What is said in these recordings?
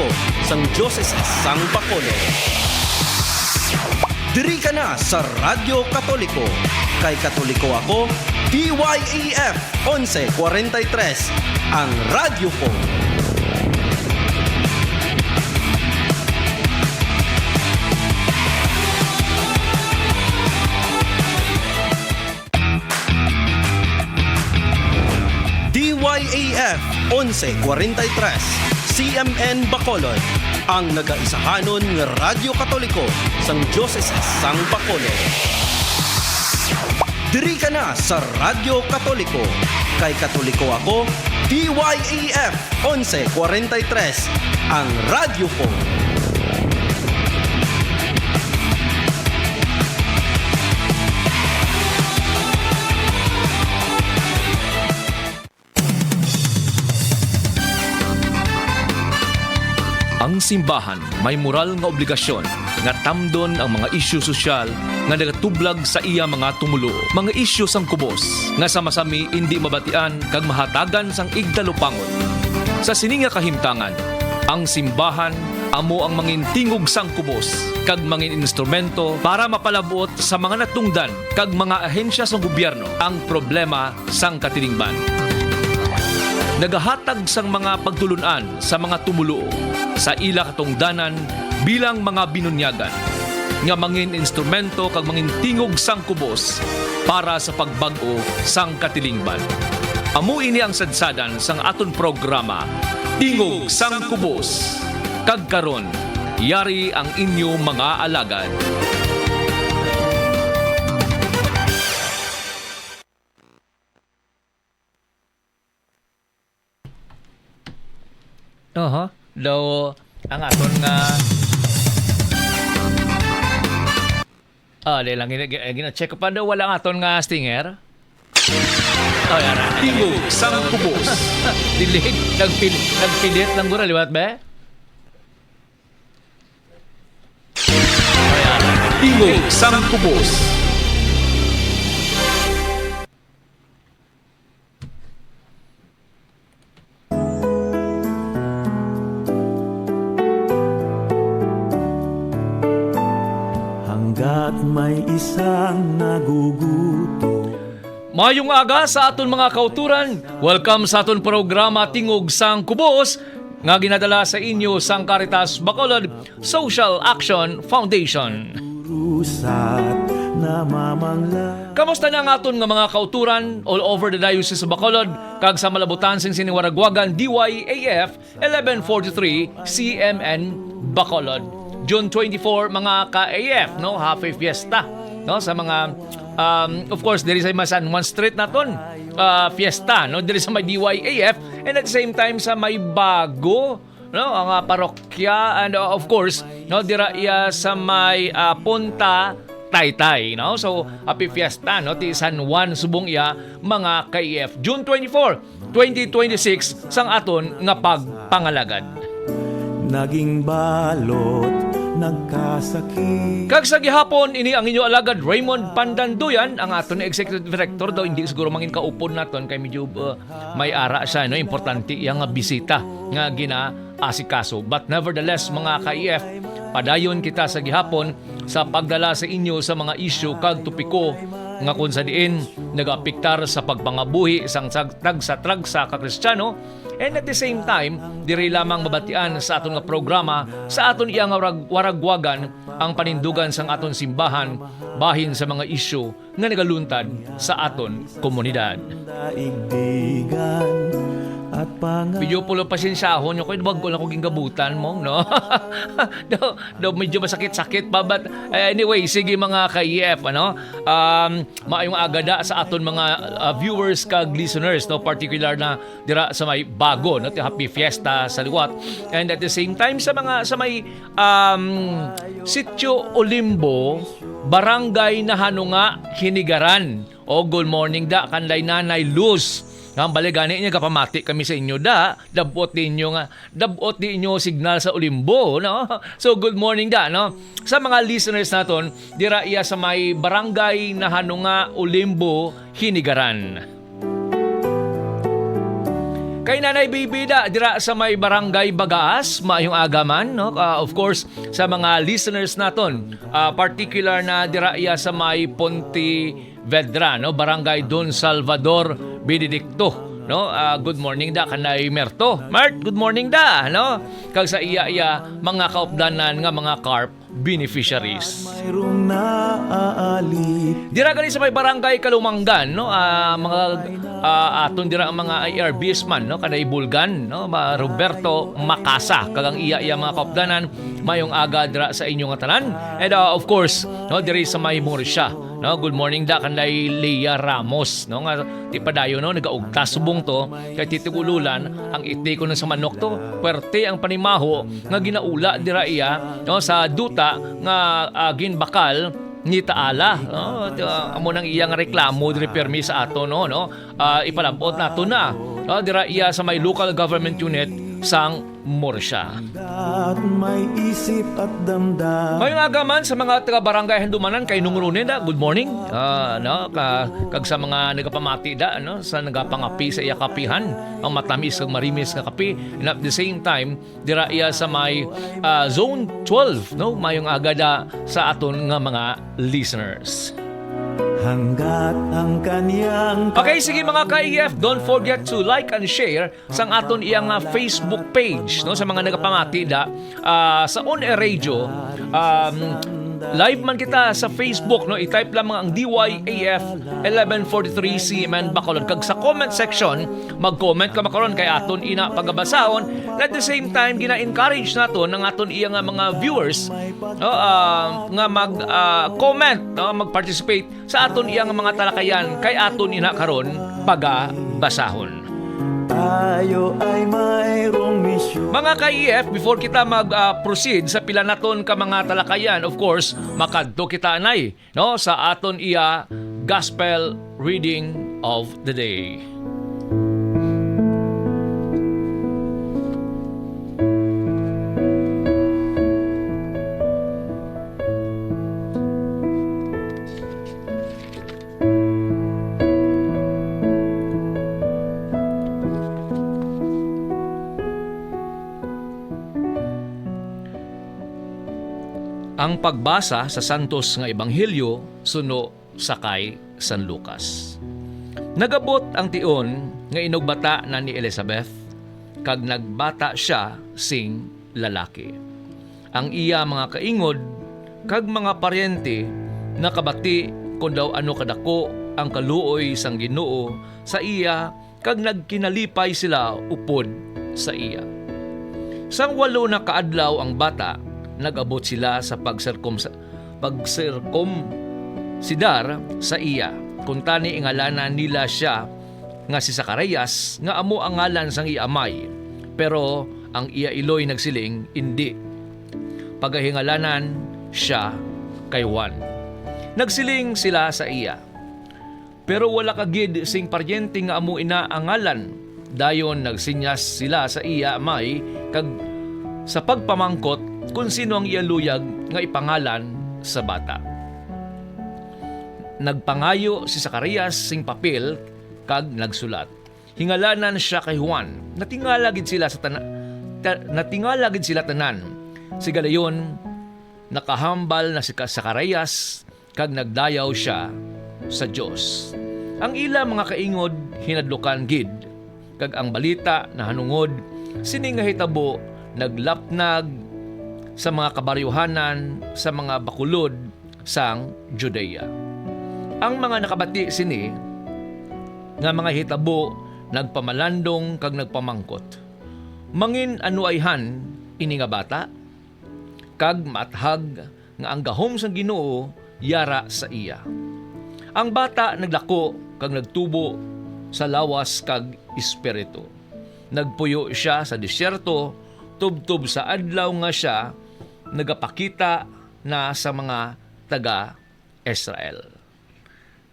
Katoliko sang Diocese sang Bacolod. Diri ka na sa Radyo Katoliko. Kay Katoliko ako, DYAF 1143, ang radyo ko. DYAF 1143, CMN Bacolod, ang nagaisahanon ng Radyo Katoliko sang Diocese sang Bacolod. Diri ka na sa Radyo Katoliko. Kay Katoliko ako, DYAF 1143, ang radyo ko. Ang simbahan may moral nga obligasyon nga tamdon ang mga isyu sosyal nga nagatublag sa iya mga tumulo. Mga isyu sang kubos nga sama-sami hindi mabatian kag mahatagan sang igdalupangon. Sa sini nga kahimtangan, ang simbahan amo ang mangintingog sang kubos kag mangin instrumento para mapalabot sa mga natungdan kag mga ahensya sang gobyerno ang problema sang katilingban. Nagahatag sang mga pagtulunan sa mga tumulo sa ila katungdanan bilang mga binunyagan nga mangin instrumento kag mangin tingog sang kubos para sa pagbag-o sang katilingban. Amo ini ang sadsadan sang aton programa Tingog sang Kubos. Kag karon, yari ang inyo mga alagad. Daw ang aton nga di lang gina-check pa daw wala ang aton nga stinger. Yan na. Tingog sang Kubos. Dilig, nagpilit lang gura, liwat ba? Tingog sang Kubos. Hanggat may isang nagugutom. Mayong aga sa aton mga kauturan. Welcome sa aton programa Tingog sang Kubos nga ginadala sa inyo sang Caritas Bacolod Social Action Foundation. Rusat namamangla. Kamusta na ang aton nga mga kauturan all over the Diocese of Bacolod kag sa malabutan sing siniwaragwagan DYAF 1143 CMN Bacolod. June 24 mga ka-AF, no? Happy Fiesta, no? Sa mga of course diri sa San Juan Street naton fiesta, no? Diri sa may DYAF and at the same time sa may bago, no? Ang parokya and of course, no, dira iya sa may Punta Taytay, no? So happy fiesta, no? Ti San Juan subong iya mga ka-AF. June 24, 2026 sang aton nga pagpangalagad. Naging balot, nagkasakit. Kag sa gihapon, ini ang inyo alagad Raymond Pandanduyan, ang aton na executive director daw, hindi siguro mangin kaupon naton kay medyo may ara siya, no? Importante yang bisita nga gina-asikaso. But nevertheless, mga ka-EF, padayon kita sa gihapon sa pagdala sa inyo sa mga issue kag tupiko nga kung sa diin nag-apektar sa pagpangabuhi isang tragsa ka Kristiyano. And at the same time, diri lamang mabatian sa aton nga programa sa aton iyang waragwagan ang panindugan sang aton simbahan bahin sa mga isyu nga nagaluntad sa aton komunidad. Daigdigan at Medyo pulo pasensyahon nyo ko, wag ko lang kong gabutan mo, no? daw medyo masakit-sakit pa, but anyway, sige mga ka-EF, ano? Maayong agada sa aton mga viewers kag listeners, no? Particular na dira sa may bago, no? Happy Fiesta sa liwat. And at the same time, sa may Sitio Olimbo, Barangay Nahanunga, Hinigaran. O, good morning da, kanlay Nanay Luz. Ang baligani niya kapamati kami sa inyo da, dabot din inyo signal sa Olimbo, no? So good morning da, no? Sa mga listeners naton, dira iya sa may Barangay Nahanunga, Olimbo, Hinigaran. Kay Nanay Bibida dira sa may Barangay Bagaas, maayong agaman, no? Of course, sa mga listeners naton, particular na dira iya sa may Pontevedra, no? Barangay Don Salvador Benedicto. No, good morning da kanay Merto. Mert, good morning da, no? Kag sa iya mga kaupdanan nga mga carp beneficiaries. Mayroong naaalit. Dira gali sa may barangay Kalumanggan, no? Mga aton dira ang mga IRBs man, no? Kanay Bulgan, no? Roberto Macasa kagang iya mga kaupdanan mayong aga dira sa inyong tanan. And of course, no, diri sa may Morisha, no? Good morning da kanay Leia Ramos, no? Nga ti padayo no nagaugta subong to kay titugululan ang iti ko na sa manok to. Puwerte ang panimaho nga ginaula dira iya, no, sa duta nga ginbakal ni Taala, no? Amo nang iyang reklamo diri permi sa ato no ipalabot nato na, no? Dira iya sa may local government unit sang Morsha. At may isip at damdam. May agaman sa mga taga-barangay Handumanan kay Nungrunin da. Good morning. No, kag sa mga nagapamati da, no, sa nagapangapi sa iya kapihan, ang matamis kag marimis nga kapi. And at the same time, dira iya sa may zone 12, no, mayong aga da sa aton nga mga listeners. Hanggat ang kaniyang Okay, sige mga ka-EF, don't forget to like and share sang aton iyang Facebook page, no, sa mga nagapamati da sa On Air Radio. Live man kita sa Facebook, no, i-type lamang ang DYAF 1143 CMN Bacolod. Kag sa comment section, mag-comment ka makaron kay aton ina pagabasahon. At the same time, gina-encourage naton ng aton iya nga mga viewers, no, nga mag-comment, no, mag-participate sa aton iya nga mga talakayan kay aton ina karon pagabasahon. tayo ay mayroong misyon. Mga ka-EF, before kita mag-proceed sa pila naton ka mga talakayan, of course, makadto kita anay, no, sa aton iya Gospel Reading of the Day. Ang pagbasa sa Santos nga Ebanghelyo suno sakay San Lucas. Nagabot ang tion nga inugbata na ni Elizabeth kag nagbata siya sing lalaki. Ang iya mga kaingod kag mga paryente nakabati kung daw ano kadako ang kaluoy sang Ginoo sa iya kag nagkinalipay sila upod sa iya. Sang 8 na kaadlaw ang bata, nag-abot sila sa pagserkomsidar sa iya. Kuntani ingalanan nila siya nga si Zacarias nga amo ang ngalan sang iya amay. Pero ang iya iloy nagsiling indi. Pagahingalanan siya kay Juan. Nagsiling sila sa iya. Pero wala kagid sing paryente nga amo ina ang ngalan. Dayon nagsinyas sila sa iya amay kag sa pagpamangkot kung sino ang ialuyag nga ipangalan sa bata. Nagpangayo si Zacarias sing papel kag nagsulat. Hingalanan siya kay Juan. Natingala gid sila tanan. Sigalayon nakahambal na si Zacarias kag nagdayaw siya sa Dios. Ang ila mga kaingod hinadlukan gid kag ang balita na hanungod sini nga hitabo naglapnag sa mga kabaryuhanan sa mga bakulod sang Judea. Ang mga nakabati sini nga mga hitabo nagpamalandong kag nagpamangkot. Mangin anuayhan ini nga bata kag maathag nga ang gahom sang Ginoo yara sa iya. Ang bata naglako kag nagtubo sa lawas kag espiritu. Nagpuyo siya sa disyerto tubtob sa adlaw nga siya nagapakita na sa mga taga-Israel.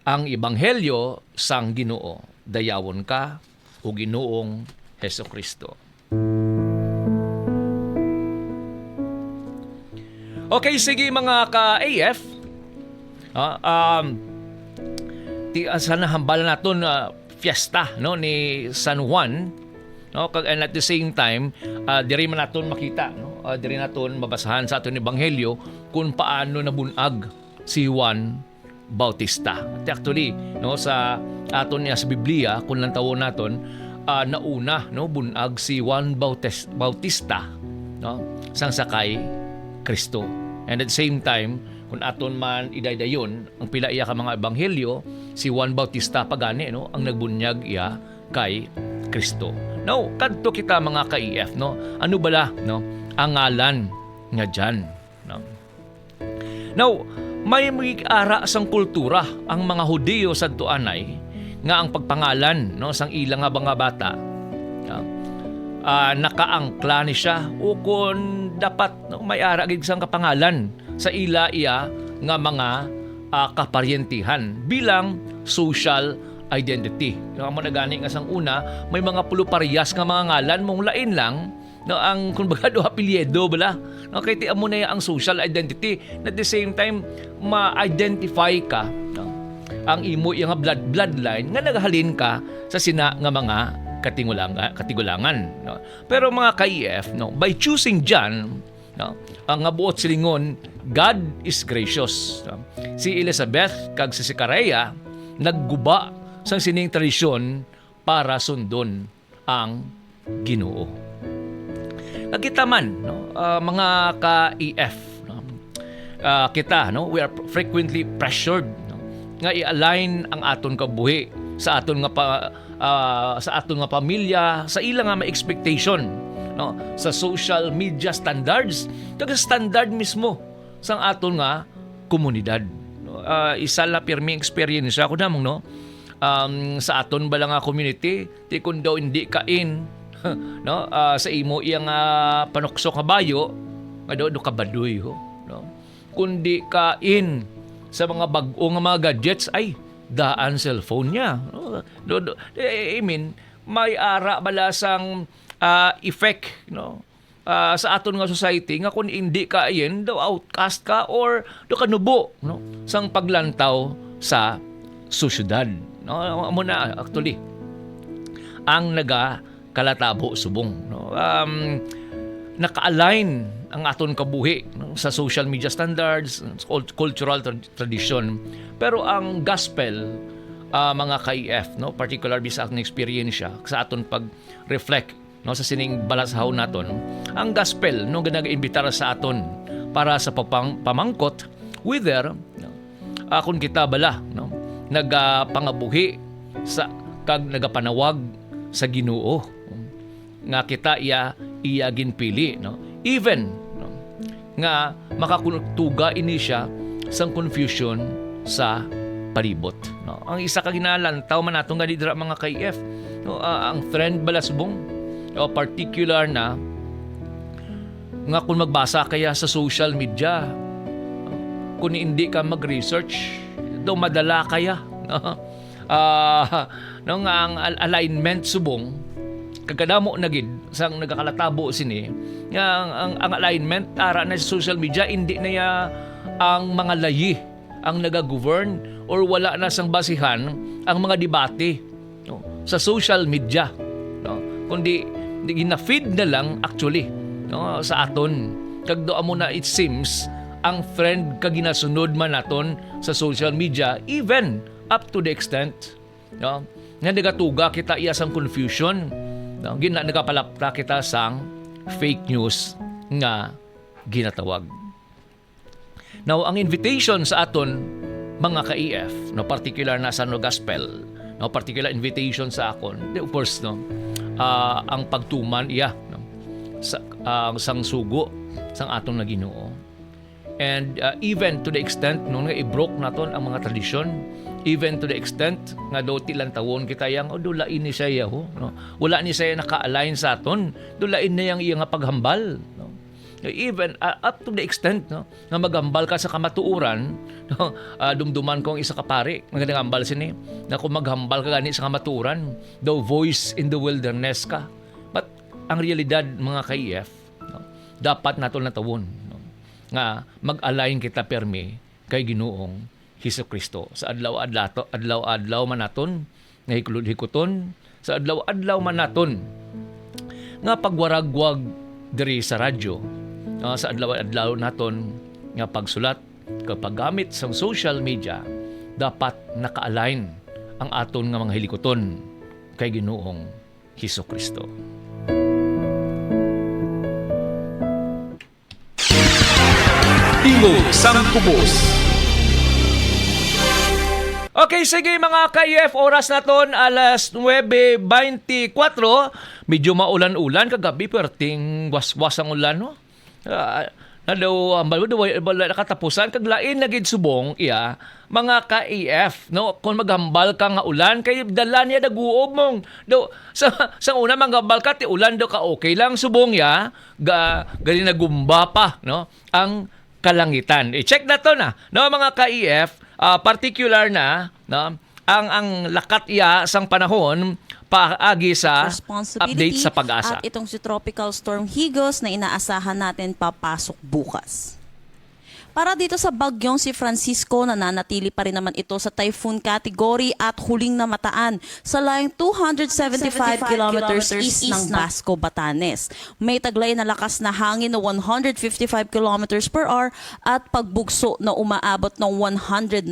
Ang Ebanghelyo sang Ginoo. Dayawon ka o Ginoong Hesukristo. Okay, sige mga ka-AF. Sana hambalan naton fiesta, no, ni San Juan. no, and at the same time diri man naton makita, no, diri naton mabasahan sa aton ebanghelyo kung paano nabunag si Juan Bautista. At actually, no, sa aton niya sa Biblia kung lang tawon naton, nauna, no, bunag si Juan Bautista, no, sang sakay Kristo. And at the same time, kung aton man idaydayon ang pila iya ka mga ebanghelyo, si Juan Bautista pagani, no, ang nagbunyag iya kay Kristo. Now, kadto kita mga ka-EF, no, ano bala, no, ang ngalan nga diyan, no. Now, may mag-ara sang kultura ang mga Hudiyo sadto anay nga ang pagpangalan, no, sang ilang nga mga bata, no, nakaangkla ni siya o kung dapat, no, may ara gid sang kapangalan sa ila iya nga mga kaparyentihan bilang social identity. Yung mo nagani nga sang una, may mga puluparehas nga mga ngalan mong lain lang, no, ang kumbaga do apelyido bala, no, kay ti amo na ang social identity. At the same time ma-identify ka, no, ang imo yung bloodline nga naghalin ka sa sina nga mga katigulangan, no. Pero mga ka-EF, no, by choosing John, no, ang buot silingon, God is gracious, no. Si Elizabeth kag si Zechariah nagguba sa sining tradisyon para sundon ang Ginoo. Kita man, no, mga ka-EF, no, kita, no, we are frequently pressured, no, nga i-align ang aton kabuhi sa aton nga pamilya, sa ilang nga expectation, no, sa social media standards, kag standard mismo sang aton nga komunidad. No, isa la pirmi experience ako namong, no, sa aton bala nga community, ti kun daw hindi kain, no, sa imo iyang panukso kabayo, nga daw do kabadoy, ho, no. Kundi kain sa mga bag-o nga mga gadgets, ay daan cellphone niya, no? I mean, may ara balasang effect, no, sa aton nga society nga kung hindi ka ayin daw outcast ka or do kanubo, no, sang paglantaw sa susyudad, no. Amo na actually ang kalatabo subong, no, naka-align ang aton kabuhi, no, sa social media standards, cultural tradition. Pero ang gospel, mga ka-EF, no, particular sa aton experience sa aton pag-reflect, no, sa sining balasahaw naton, ang gospel, no, nag-imbitara sa aton para sa pamangkot whether, no, kung kita bala, no, nagapangabuhi sa kag nagapanawag sa Ginoo nga kita iya ginpili, no, even, no, nga makakutuga ini siya sang confusion sa palibot, no. Ang isa ka ginalantaw man natong ganidra mga ka-EF, no, ang trend balasbong, o particular na nga kung magbasa kaya sa social media, kung hindi ka mag-research, daw madala kaya, no, no, nga ang alignment subong kagkadamo na gid sang nagakalatabo sini nga ang alignment ara na sa social media, hindi na ya ang mga layi ang nagagovern or wala na sang basihan ang mga debate, no, sa social media, no, kundi gina-feed na lang actually, no, sa aton kag do amo na it seems ang trend kag ginasunod man naton sa social media, even up to the extent, no, nga nagatuga kita iya sang confusion, no, nagapalapta kita sang fake news nga ginatawag. Now, ang invitation sa aton mga ka-EF, no, particular na sa no gospel, no, particular invitation sa akon, of course, no, ang pagtuman iya, no, sa sang sugo sang aton nga Ginoo. And even to the extent, no, nga i-broke naton ang mga tradisyon, even to the extent nga do tilang tawon kita yang dulain ni siya, ho, no, wala ni siya naka-align sa aton, dulain na yang iya nga paghambal, no. Even up to the extent, no, nga maghambal ka sa kamatuuran, no, dumduman ko ang isa ka pare magandang hambal sini na kung maghambal ka gani sa kamatuuran, the voice in the wilderness ka. But ang realidad mga ka-EF, no, dapat naton na tawon, no, nga mag-align kita permi kay Ginoong Hesukristo sa adlaw-adlaw man naton nga hikuton, sa adlaw-adlaw man naton nga pagwaragwag diri sa radyo. Sa adlaw-adlaw naton nga pagsulat kapag gamit sa social media, dapat naka-align ang aton nga mga hilikoton kay Ginoong Hesukristo. Tingog sang Kubos. Okay, sige mga ka-EF, oras naton alas 9:24. Medyo maulan-ulan kagabi, perting waswas ang ulan, no? Na daw nakatapusan kag lain na gid subong iya mga ka-EF, no? Kung maghambal ka nga ulan kay dala niya daguob mong daw sa una manghambal ka ti ulan daw ka okay lang subong ya gali na gumba pa, no? Ang kalangitan. I-check na to na, no mga ka-EF, particular na, no? Ang lakat iya sang panahon paagi sa update sa pag-asa. At itong si Tropical Storm Higos na inaasahan natin papasok bukas. Para dito sa bagyong si Francisco, nananatili pa rin naman ito sa typhoon category at huling namataan sa layong 275 kilometers east ng Basco, Batanes. May taglay na lakas na hangin na 155 kilometers per hour at pagbugso na umaabot ng 190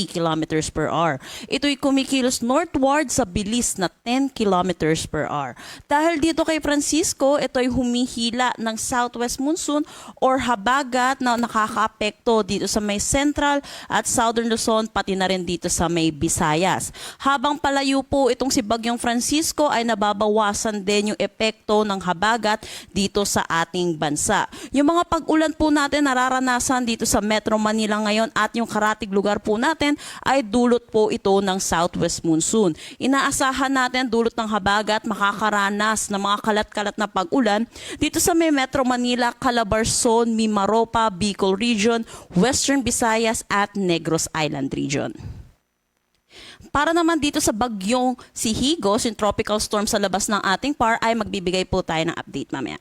kilometers per hour. Ito'y kumikilos northward sa bilis na 10 kilometers per hour. Dahil dito kay Francisco, ito'y humihila ng southwest monsoon or habagat na nakakaapekto dito sa may central at southern Luzon, pati na rin dito sa may Visayas. Habang palayo po itong si Bagyong Francisco ay nababawasan din yung epekto ng habagat dito sa ating bansa. Yung mga pag-ulan po natin nararanasan dito sa Metro Manila ngayon at yung karatig lugar po natin ay dulot po ito ng southwest monsoon. Inaasahan natin dulot ng habagat makakaranas ng mga kalat-kalat na pag-ulan dito sa may Metro Manila, Calabarzon, Mimaropa, Bicol Region, Western Visayas at Negros Island Region. Para naman dito sa bagyong si Higos, yung tropical storm sa labas ng ating PAR, ay magbibigay po tayo ng update mamaya.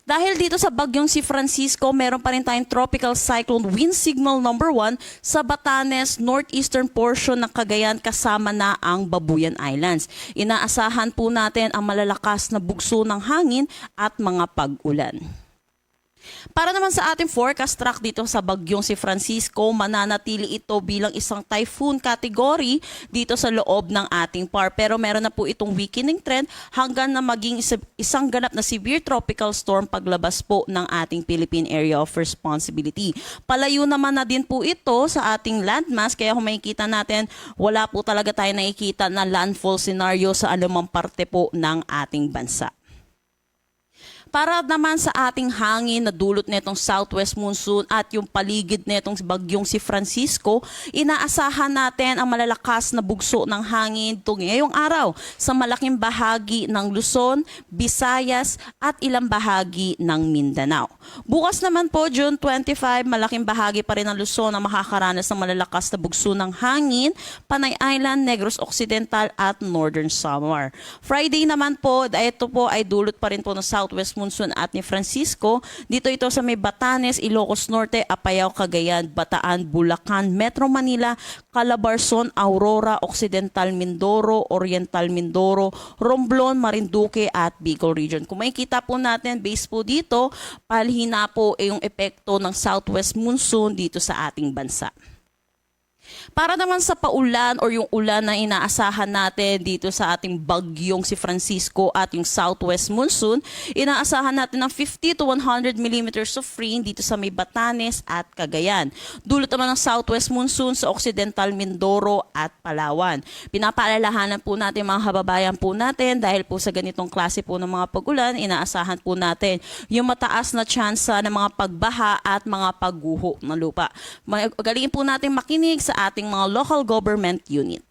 Dahil dito sa bagyong si Francisco, meron pa rin tayong tropical cyclone wind signal number 1 sa Batanes, northeastern portion ng Cagayan kasama na ang Babuyan Islands. Inaasahan po natin ang malalakas na bugso ng hangin at mga pag-ulan. Para naman sa ating forecast track dito sa bagyong si Francisco, mananatili ito bilang isang typhoon category dito sa loob ng ating PAR. Pero meron na po itong weakening trend hanggang na maging isang ganap na severe tropical storm paglabas po ng ating Philippine Area of Responsibility. Palayo naman na din po ito sa ating landmass, kaya kung makikita natin, wala po talaga tayo nakikita na landfall scenario sa anumang parte po ng ating bansa. Para naman sa ating hangin na dulot netong southwest monsoon at yung paligid netong bagyong si Francisco, inaasahan natin ang malalakas na bugso ng hangin ngayong araw sa malaking bahagi ng Luzon, Visayas at ilang bahagi ng Mindanao. Bukas naman po, June 25, malaking bahagi pa rin ng Luzon ang makakaranas ng malalakas na bugso ng hangin, Panay Island, Negros Occidental at Northern Samar. Friday naman po, ito po ay dulot pa rin po ng southwest monsoon at ni Francisco. Dito ito sa may Batanes, Ilocos Norte, Apayao, Cagayan, Bataan, Bulacan, Metro Manila, Calabarzon, Aurora, Occidental Mindoro, Oriental Mindoro, Romblon, Marinduque at Bicol Region. Kung makikita po natin, base po dito, palhina po yung epekto ng southwest monsoon dito sa ating bansa. Para naman sa paulan or yung ulan na inaasahan natin dito sa ating bagyong si Francisco at yung southwest monsoon, inaasahan natin ng 50 to 100 millimeters of rain dito sa may Batanes at Cagayan. Dulot naman ng southwest monsoon sa Occidental Mindoro at Palawan. Pinapaalalahanan po natin mga kababayan po natin dahil po sa ganitong klase po ng mga pag-ulan, inaasahan po natin yung mataas na tsansa ng mga pagbaha at mga pagguho ng lupa. Galing po natin makinig sa ating mga local government unit.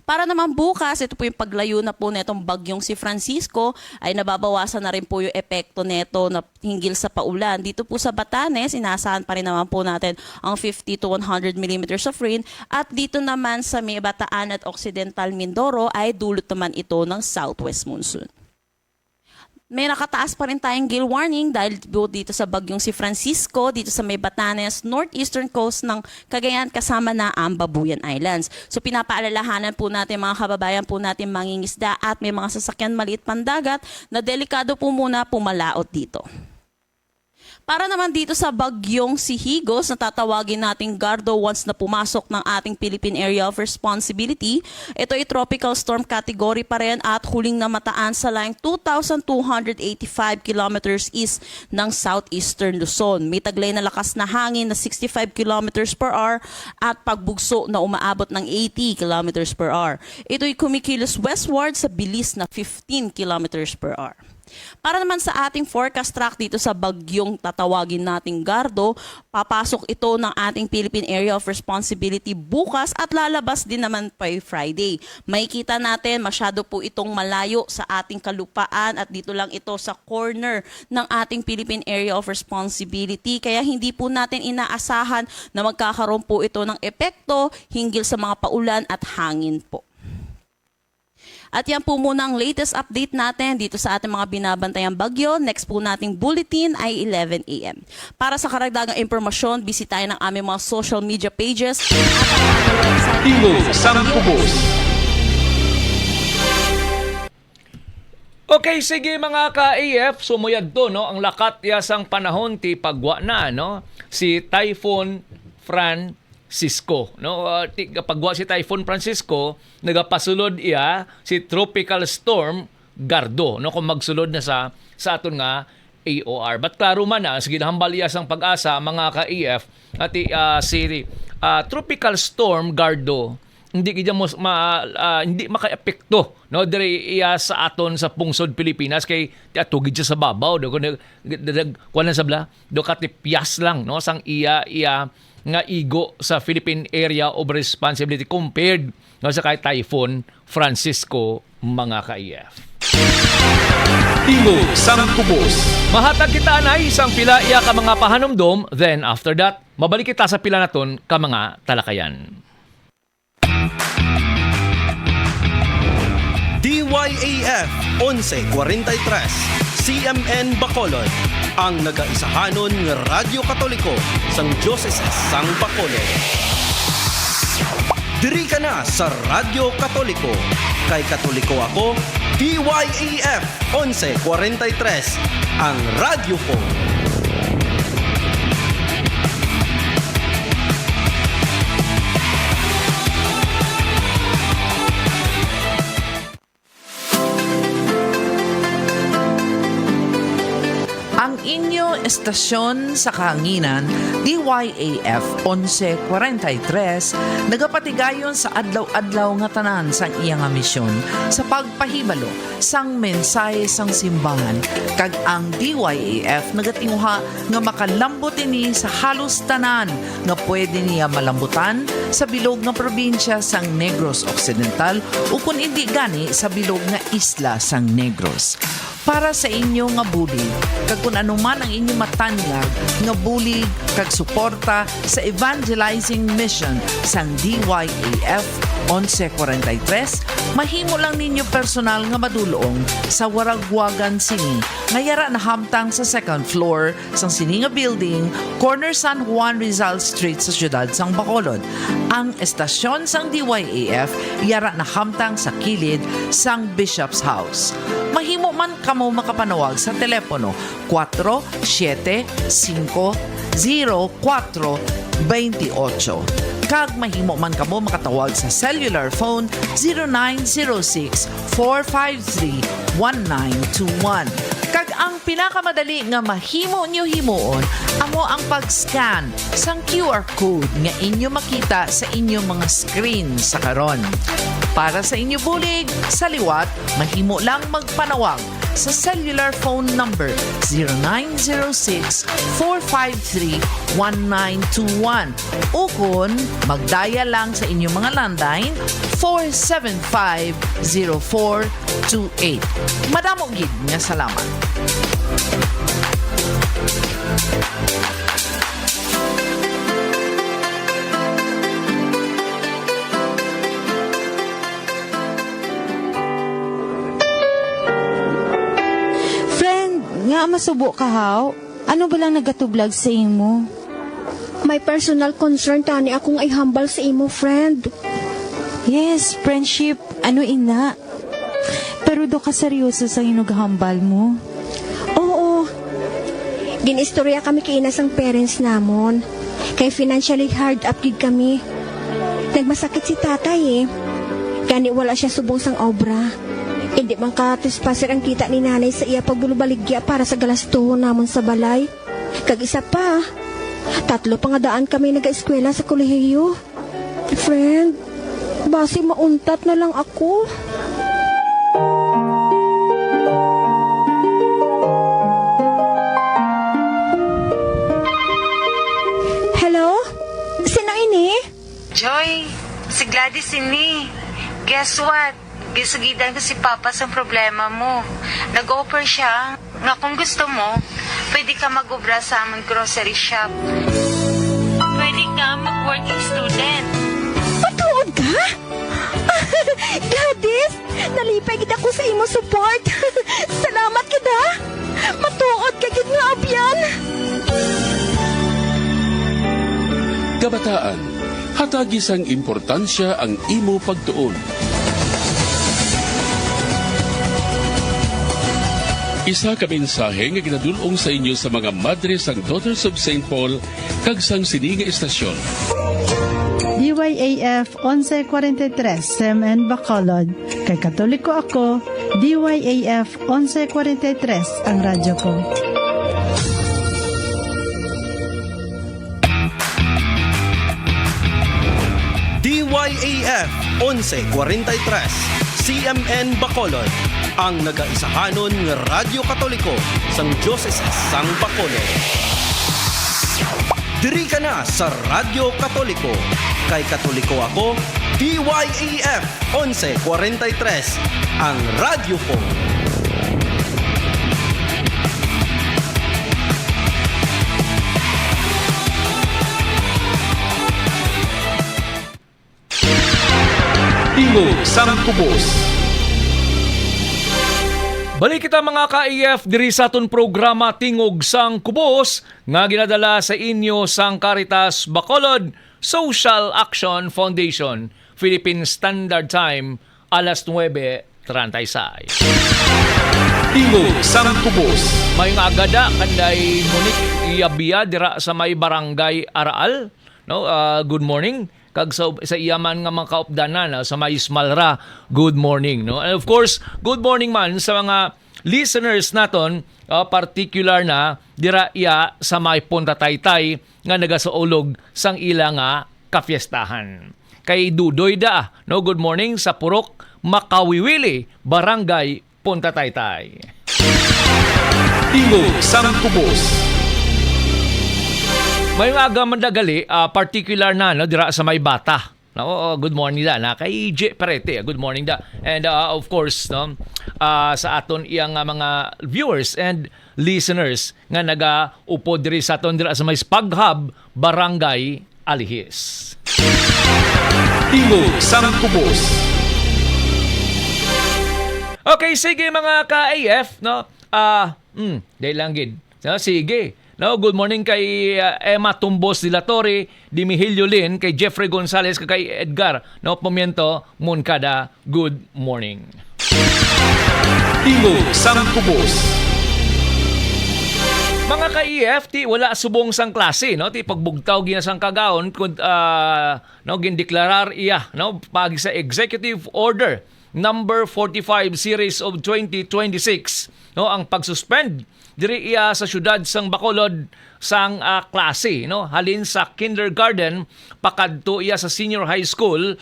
Para naman bukas, ito po yung paglayo na po netong bagyong si Francisco, ay nababawasan na rin po yung epekto neto na hinggil sa paulan. Dito po sa Batanes, inaasahan pa rin naman po natin ang 50 to 100 millimeters of rain. At dito naman sa may Bataan at Occidental Mindoro ay dulot naman ito ng southwest monsoon. may nakataas pa rin tayong gale warning dahil dito sa bagyong si Francisco, dito sa may Batanes, northeastern coast ng Cagayan kasama na ang Babuyan Islands. So pinapaalalahanan po natin mga kababayan po natin mangingisda at may mga sasakyan maliit pandagat na delikado po muna pumalaot dito. Para naman dito sa bagyong si Higos na tatawagin nating Gardo once na pumasok ng ating Philippine Area of Responsibility, ito ay tropical storm category pa rin at huling namataan sa line 2,285 kilometers east ng southeastern Luzon. May taglay na lakas na hangin na 65 kilometers per hour at pagbugso na umaabot ng 80 kilometers per hour. Ito ay kumikilos westward sa bilis na 15 kilometers per hour. Para naman sa ating forecast track dito sa bagyong tatawagin nating Gardo, papasok ito ng ating Philippine Area of Responsibility bukas at lalabas din naman pa Friday. Makikita natin masyado po itong malayo sa ating kalupaan at dito lang ito sa corner ng ating Philippine Area of Responsibility. Kaya hindi po natin inaasahan na magkakaroon po ito ng epekto hinggil sa mga paulan at hangin po. At yan po muna ang latest update natin dito sa ating mga binabantayang bagyo. Next po nating bulletin ay 11 a.m. Para sa karagdagang impormasyon, bisitahin ang aming mga social media pages at ang website. Okay, sige mga ka-AF, sumuyad to, no? Ang lakat yasang panahon ti pagwa na, no? Si Typhoon Francisco, no? Pagwa si Typhoon Francisco, nagapasulod iya si Tropical Storm Gardo, no? Kung magsulod na sa aton nga AOR. But klaro man na, sige hambal iya sang pag-asa mga ka-AF at si Tropical Storm Gardo hindi kaya hindi maka-epekto, no, dire iya sa aton sa pungsod Pilipinas kay atugid siya sa babaw do kuan sa bla do katipyas lang, no, sang iya nga igo sa Philippine Area of Responsibility compared, no, sa kay Typhoon Francisco mga ka-IF. Tingog sang Kubos. Mahatag kita na isang pila iya ka mga pahanumdom, then after that mabalik kita sa pila naton ka mga talakayan. DYAF 1143 CMN Bacolod ang nagaisahanon nga Radyo Katoliko sang Diocese sang Bacolod. Diri ka na sa Radyo Katoliko. Kay Katoliko ako, DYAF 1143 ang radyo ko. Ang inyo estasyon sa kahanginan, DYAF 1143, nagapatigayon sa adlaw-adlaw nga tanan sang iyang misyon sa pagpahibalo sang mensahe sang simbahan. Kag ang DYAF nagatinguha nga makalambot ini sa halos tanan nga pwede niya malambutan sa bilog nga probinsya sang Negros Occidental o kung hindi gani sa bilog nga isla sang Negros. Para sa inyo nga bulig, kag kung anuman ang inyo matanyag nga bulig kag suporta sa evangelizing mission sang DYAF 1143, mahimo lang ninyo personal nga madulong sa Waragwagan sini nga yara na hamtang sa second floor sang sini nga building, corner San Juan Rizal Street sa siyudad sang Bacolod. Ang estasyon sang DYAF yara na hamtang sa kilid sang Bishop's House. Mahimo man kamo makapanawag sa telepono 475-0428. Kag mahimo man kamo makatawag sa cellular phone 0906-453-1921. Kag ang pinakamadali nga mahimo nyo himuon amo ang pag-scan sang QR code nga inyo makita sa inyong mga screen sa karon. Para sa inyo bulig, sa liwat, mahimo lang magpanawag sa cellular phone number 0906-453-1921 o kung magdaya lang sa inyong mga landline 475-0428. Madamo gid nga salamat. masubo ka, haw? Ano ba lang nagatublag sa imo? May personal concern tani akong ay hambal sa imo, friend. Yes, friendship. Ano ina? Pero do ka seryoso sa inughambal mo? Oo. Ginistorya kami kay inas ang parents namon. Kay financially hard up gid kami. Nagmasakit si tatay eh. Gani wala siya subong sang obra. Hindi man ka-trespasser ang kita ni nanay sa iya pagbulubaligya para sa galastuhon namon sa balay. Kag isa pa, 3 pa nga daan kami nag-eskwela sa kolehiyo. Friend, basi mauntat na lang ako. Hello? Sino ini? Joy, si Gladys ini. Guess what? Gisugidan ko si Papa sa problema mo. Nag-offer siya nga kung gusto mo, pwede ka mag-obra sa aming grocery shop. Pwede ka mag-working student. Matuod ka? Gladys, nalipay gid ako sa imo support. Salamat kita. Matuod ka gid nga abyan. Kabataan, hatagi sang importansya ang imo pagtuon. Isa ka mensahe nga ginadulong sa inyo sa mga madres ang Daughters of St. Paul kag sang sininga estasyon. DYAF 1143 SMN Bacolod. Kay Katoliko ako, DYAF 1143 ang radyo ko. DYAF 1143 CMN Bacolod, ang nagaisahanon nga Radyo Katoliko sang Diocese sang Bacolod. Diri ka na sa Radyo Katoliko. Kay Katoliko ako, DYAF 1143, ang radyo ko. Tingog sang Kubos. Balik kita mga ka-IF diri sa aton programa Tingog sang Kubos nga ginadala sa inyo sang Caritas Bacolod Social Action Foundation, Philippine Standard Time, alas 9:36. Tingog sang Kubos. May nga agada kanday Monique Iabia dira sa may barangay Araal. No, good morning. Kag sa iyaman nga mga kaupdanan sa may Ismalra, good morning. No? And of course, good morning man sa mga listeners naton, particular na dira iya sa may Punta Taytay nga nagasaulog sang ila nga kafiestahan. Kay Dudoy da, no, good morning sa Purok Makawiwili, Barangay Punta Taytay. Tingog sang Kubos. May aga mandagali, particular na no, dira sa may Bata. No, good morning da na kay J Perete. Good morning da. And of course, no, sa aton iyang mga viewers and listeners nga naga-upo diri sa aton dira sa may Spaghab, Barangay Alihis. Tingog sang Kubos. Okay, sige mga ka-AF, no. Dahil lang gid. No, sige. No, good morning kay Emma Tumbos de la Torre, Dimihilio Lin, kay Jeffrey Gonzalez, kay Edgar, no, Pimiento Moncada. Good morning. Tingog sang Kubos. Mga ka-EFT, wala subong sang klase, no? Ti pagbugtaw gina sang kagaon kun no gindeklarar iya, no, pag sa Executive Order number 45 series of 2026, no, ang pagsuspend diri iya sa syudad sang Bacolod sang klase, no, halin sa kindergarten pakadto iya sa senior high school,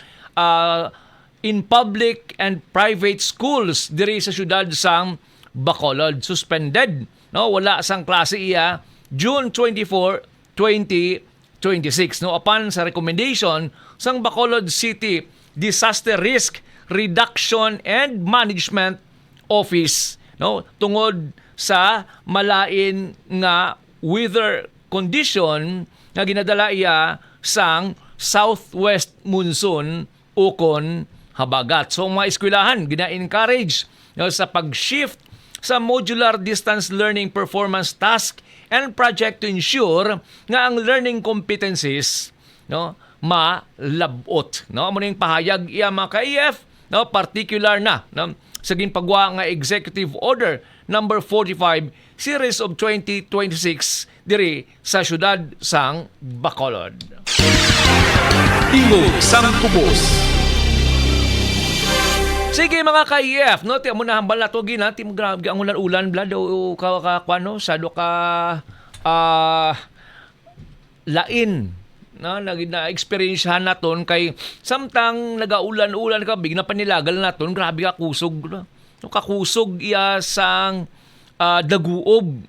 in public and private schools diri sa syudad sang Bacolod suspended, no, wala sang klase iya June 24, 2026, no, apan sa recommendation sang Bacolod City Disaster Risk Reduction and Management Office, no, tungod sa malain nga weather condition nga ginadala iya sang southwest monsoon ukon habagat. So mga eskwelahan gina-encourage, no, sa pag-shift sa modular distance learning performance task and project to ensure nga ang learning competencies malabot. Amo ning pahayag iya mga ka-EF, particular na sa ginpagwa nga Executive Order number 45 Series of 2026 diri sa syudad sang Bacolod. Tingog sang Kubos. Sige mga ka-EF, ti amo na hambal nato gina, ti grabe ang ulan-ulan blad o kwano sado ka lain na-experiencehan naton kay samtang nagaulan-ulan ka bigna panilagal naton, grabe ka kusog kakusog iya sang daguob.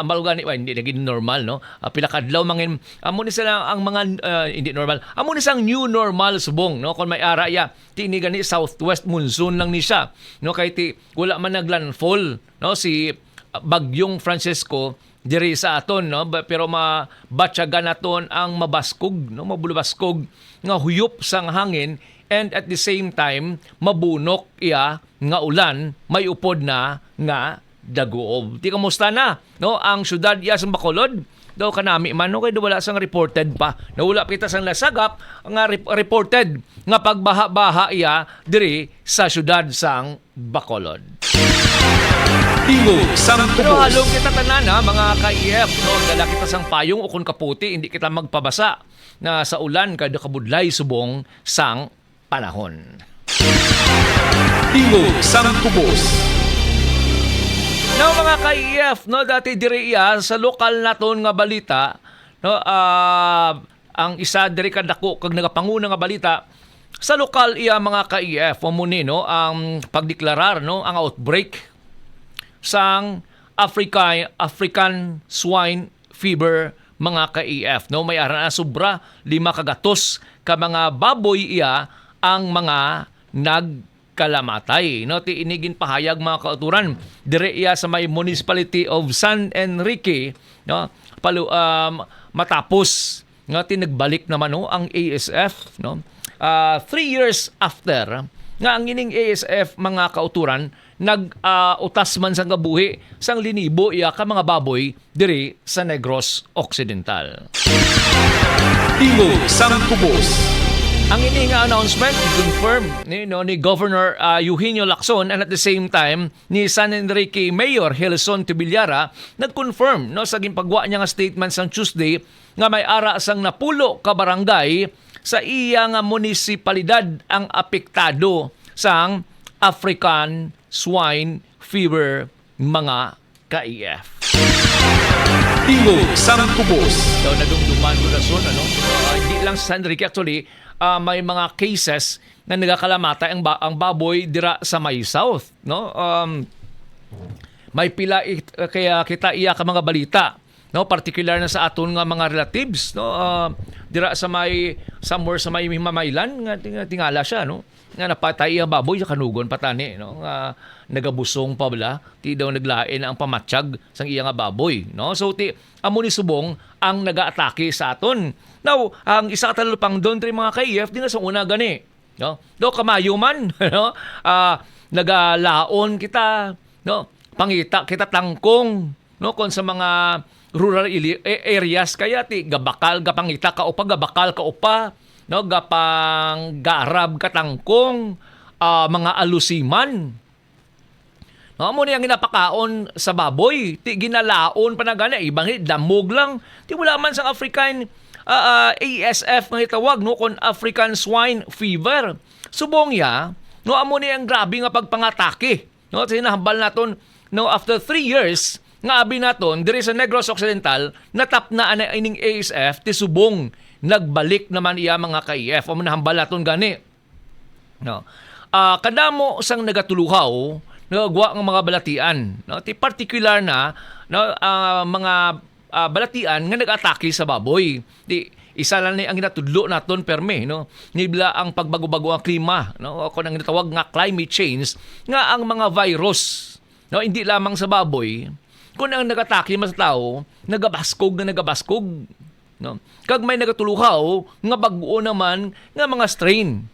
Malugani hindi naging normal pila kadlaw mangin amo ni sila ang mga hindi normal, amo ni sang new normal subong kon may ara ya tini gani southwest monsoon lang ni siya kay ti wala man naglandfall si bagyong Francisco diri sa aton pero mabatyagan naton ang mabaskog mabulubaskog nga huyop sang hangin, and at the same time mabunok iya nga ulan, may upod na nga daguob. Ti kamusta na ang syudad iya sa Bacolod? Daw kanami man kay wala sang reported pa. Nawala kita sang lasagap nga reported nga pagbaha-baha iya diri sa syudad sang Bacolod. Tingog sang Pero Kubos. halong kita tanan mga ka-EF, dala kita sang payong ukon kaputi, hindi kita magpabasa na sa ulan kada kabudlay subong sang panahon. Tingog sang Kubos. Now mga ka-EF, dati diri iya sa lokal naton nga balita, ang isa diri kadako kag nagapanguna nga balita sa lokal iya mga ka-EF, muni ang pagdeklarar ang outbreak sang African swine fever mga ka-EF. May ara na sobra 5 kagatos ka mga baboy iya ang mga nagkalamatay. Ti inigin pahayag mga kauturan dire iya sa may Municipality of San Enrique matapos tinagbalik naman ang ASF 3 years after nga ang ining ASF mga kauturan nag-utas man sang gabuhi sang linibo iya ka mga baboy diri sa Negros Occidental. Tingog sang Kubos. Ang ini nga announcement confirm ni Governor Eugenio Lacson, and at the same time ni San Enrique Mayor Gelson Tibillara nag-confirm sa ginpagwa niya nga statement sang Tuesday nga may ara sang napulo ka barangay sa iya nga munisipalidad ang apektado sang African swine fever mga ka-EF. Tingog sang Kubos. Daw nadumduman ko na son, hindi lang sa San Enrique actually, may mga cases na nagakalamata ang baboy dira sa may south. May pila kaya kita iya ka mga balita. Particular na sa aton nga mga relatives. Dira sa may, somewhere sa may mamaylan, nga tingala siya. Nga napatay ang baboy sa kanugon patani nga nagabusong pa bala ti daw naglain ang pamatsyag sang iya nga baboy so ti amo ni subong ang nagaatake sa aton. Now ang isa ka talupang don tri mga ka-EF di na sa una gani do kamayo man nagalaon kita pangita kita tangkong kon sa mga rural areas kaya ti gabakal gapangita ka upa gabakal ka upa gapang garab katangkong mga alusiman. Amo ni ang ginapakaon sa baboy, ti ginalaon pa na gani ibang damog lang. Ti wala man sang African ASF nga itawag kon African swine fever. Subong ya, amo ni ang grabe nga pagpangatake. Sinahambal naton after 3 years nga abi naton diri sa Negros Occidental natap na ining ASF ti subong nagbalik naman iya mga ka-EF. Amo nahambal naton gani. Kadamo sang nagatuluhaw nagwa ng mga balatian. Ti particular na mga balatian nga nag-atake sa baboy. Di isa lang ang ginatudlo naton perme nibla ang pagbago-bago ang klima ako nang natawag nga climate change nga ang mga virus hindi lamang sa baboy kung ang nag-atake mas tao nagabaskog kag may nagatuluhaw nga bag-o naman nga mga strain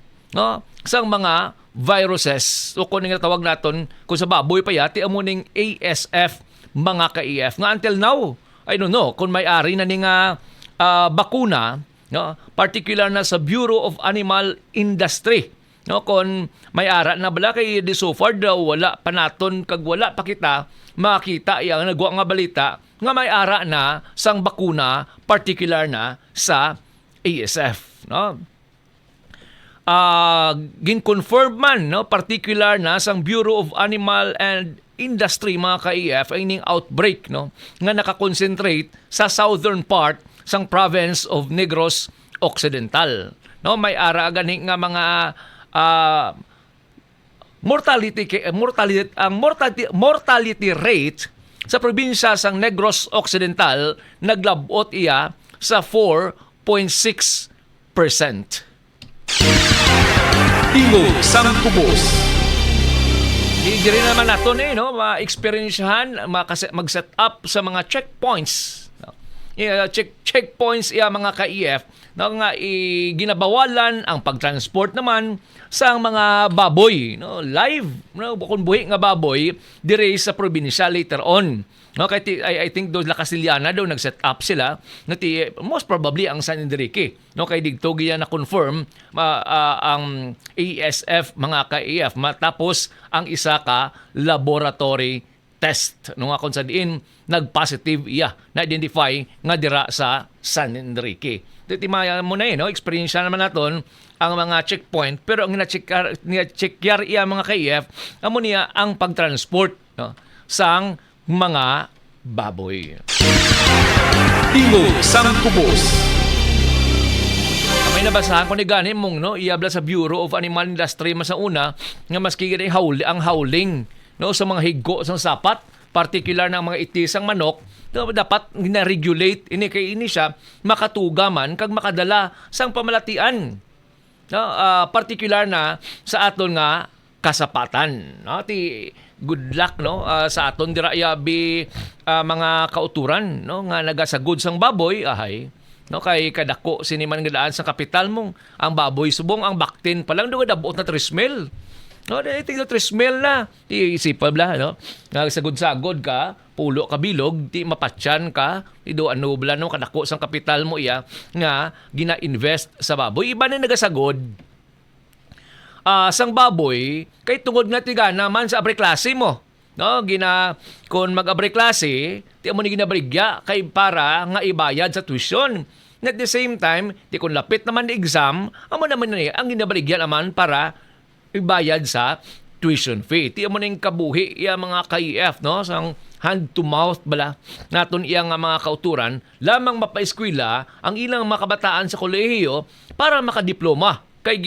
sang mga viruses o kung nga tawag naton kung sa baboy pa yati amuning ASF mga ka-EF nga until now I don't know kung may ari na ning bakuna, no, particular na sa Bureau of Animal Industry, no, kung may ara na bala kay di so far daw wala panaton kag wala pa kita makita yang nagwa nga balita nga may ara na sang bakuna particular na sa ASF, no. Gin-confirm man, no, particular na sang Bureau of Animal and Industry mga ka-EF ay ning outbreak, no, nga nakakonsentrate sa southern part sang province of Negros Occidental, no. May ara gani nga mga mortality rate sa probinsya sang Negros Occidental naglabot iya sa 4.6%. Tingog sang Kubos. Di rin naman nato no, ma-experiensyahan, mag-set up sa mga checkpoints. No? Checkpoints iya mga ka-EF no, nga ginabawalan ang pagtransport naman sa mga baboy, no, live, no, kung buhi nga baboy dire sa probinsya later on. No, kay I think do La Casillana daw nag-set up sila nati most probably ang San Enrique, no, kay digto giya na confirm ang ASF mga ka-EF matapos ang isa ka laboratory test no nga kung sa diin nag-positive iya na identify nga dira sa San Enrique. Titimaya mo na no, experience naman naton ang mga checkpoint pero ang na-check iya mga ka-EF amo niya ang pagtransport, no, sang mga baboy. Tingog sang Kubos. May nabasahan ko ni gani mong no, iabla sa Bureau of Animal Industry mas una nga maski gani ang howling, no, sa mga higgo sa sapat, particular ng mga itisang manok, no, dapat na-regulate ini kay ini siya makatugaman kag makadala sang pamalatian. No, particular na sa aton nga kasapatan, no, ti good luck, no, sa aton dira yabi mga kauturan, no, nga nagasagod sang baboy ahay, no, kay kadako siniman nga daan sa kapital mong ang baboy subong ang baktin pa lang do dabot na 3 mil. No, dating 3 mil na ti isipab la, no, nga sagod-sagod ka pulo ka bilog ti mapatyan ka ido ano bla no kadako sang kapital mo iya nga gina-invest sa baboy iba na nagasagod. Sang baboy kay tungod nga tiga naman sa abre klase mo, no, kon mag-abre klase ti amo ni ginabrigya kay para nga ibayad sa tuition. At the same time ti kun lapit naman ni exam amo naman ni ang ginabrigya naman para ibayad sa tuition fee. Ti amo ning kabuhi iya mga ka-EF, no, sang hand to mouth bala naton iya nga mga kauturan lamang mapaeskwela ang ilang mga kabataan sa kolehiyo para makadiploma kay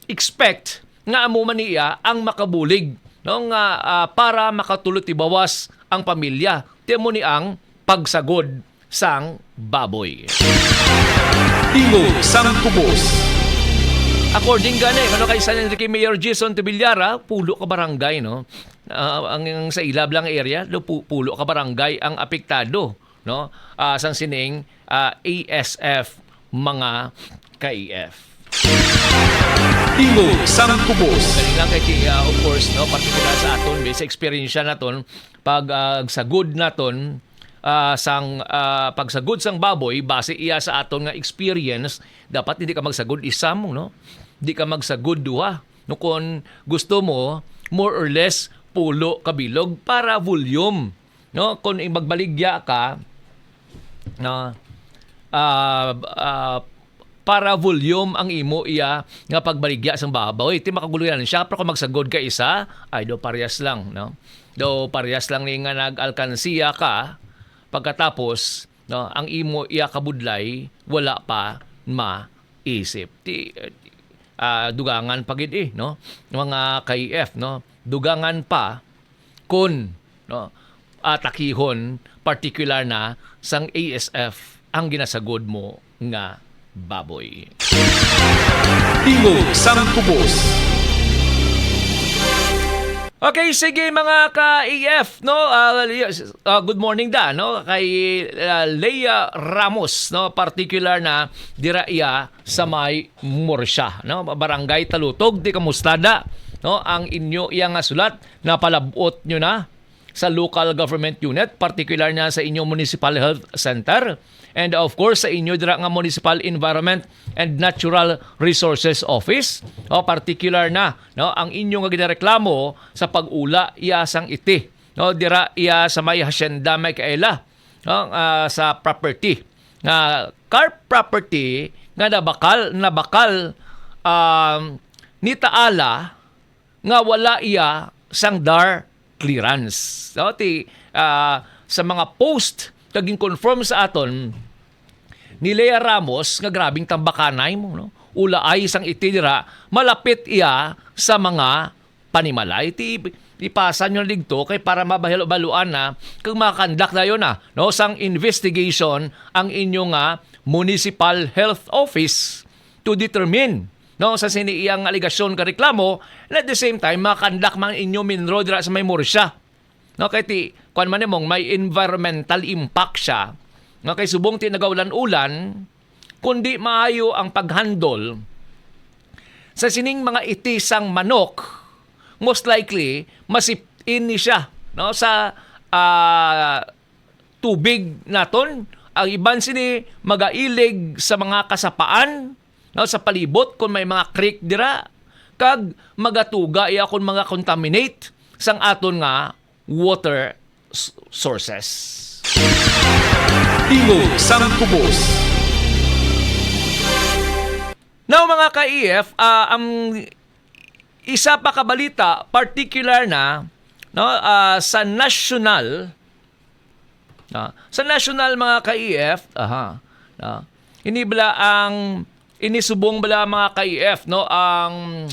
expect nga amo man niya ang makabulig, no, nga para makatulot ibawas ang pamilya ti amo ni ang pagsagod sang baboy. Tingog sang Kubos. According gani ano kay San Enrique Mayor Jason Tibillara, pulo ka barangay, no, ang sa ilab lang area do pulo ka barangay ang apektado, no, sang sining ASF mga ka-EF. Tingog sang Kubos. Galing lang kay of course, no, particular sa aton sa experience naton pag sagud naton sang pagsagod sang baboy base iya sa aton nga experience dapat hindi ka magsagod isa mo, no, hindi ka magsagod duha, no, kung gusto mo more or less pulo kabilog para volume, no, kung magbaligya ka no, para volume ang imo iya nga pagbaligya sang baboy ti makaguluyan siya pero kung magsagod ka isa ay do parehas lang, no, do parehas lang ni nga nag-alkansiya ka pagkatapos, no, ang imo iya kabudlay wala pa maisip ti dugangan pagid no, mga ka-EF, no, dugangan pa kun, no, atakihon particular na sang ASF ang ginasagod mo nga baboy. Tingog sang Kubos. Okay, sige mga ka-AF, no? Good morning da, no? Kay Leia Ramos, no? Particular na diraiya sa may Morsya, no? Barangay Talutog, di kamusta da? No? Ang inyo iyang nga sulat na palabot nyo na sa local government unit, particular na sa inyong municipal health center, and of course sa inyo dira nga Municipal Environment and Natural Resources Office, o particular na, no, ang inyong nga gireklamo sa pag-ula iya sang iti, no, dira iya sa may hacienda may kaela, no, sa property nga car property nga nabakal ni Taala nga wala iya sang DAR clearance. So, sa mga post naging confirm sa aton ni Leia Ramos nga grabing tambakanay mo, no? Ula ay isang itidira, malapit iya sa mga panimalay. Ipasan nyo digto kay para mabahilo-baluan na kung makakandak na yun na, no? Sang investigation ang inyong Municipal Health Office to determine, no, sa siniiyang aligasyon ka reklamo, and at the same time makakandak man inyo minro dira sa may Morsya. No, kay kuan man mong may environmental impact siya. No, kay subong tinagawlan-ulan kundi maayo ang paghandol sa sining mga itisang manok, most likely masipin ni siya, no, sa tubig naton. Ang iban sini magailig sa mga kasapaan, no, sa palibot kung may mga creek dira, kag magatuga iya kung mga contaminate sang aton nga water sources. Tingog sang Kubos. Now mga ka-EF, ang isa pa kabalita, particular na, no, sa national, mga ka-EF, inisubong bala mga ka-EF, no, ang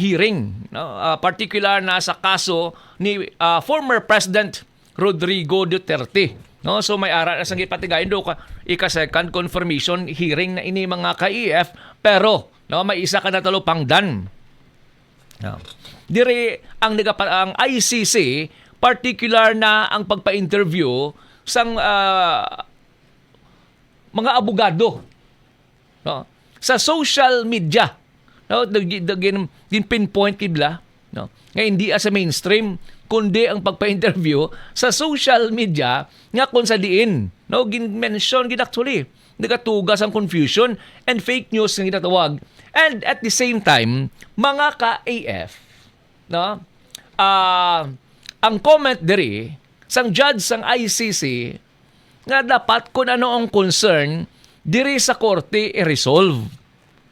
hearing, no, particular na sa kaso ni former President Rodrigo Duterte. No, so may ara na sang ipatigayon do ika-second confirmation hearing na ini mga ka-EF, pero no, may isa ka natalo pangdan. No. Dire ang ICC particular na ang pagpa-interview sang mga abogado, no, sa social media, no, din pinpoint kibla, no, nga hindi sa mainstream kundi ang pagpa-interview sa social media nga kung sa diin, no, gin-mention actually nagatugas ang confusion and fake news nga ginatawag. And at the same time, mga ka-AF, no, ang comment diri sang judge sang ICC nga dapat kung ano ang concern diri sa korte i-resolve,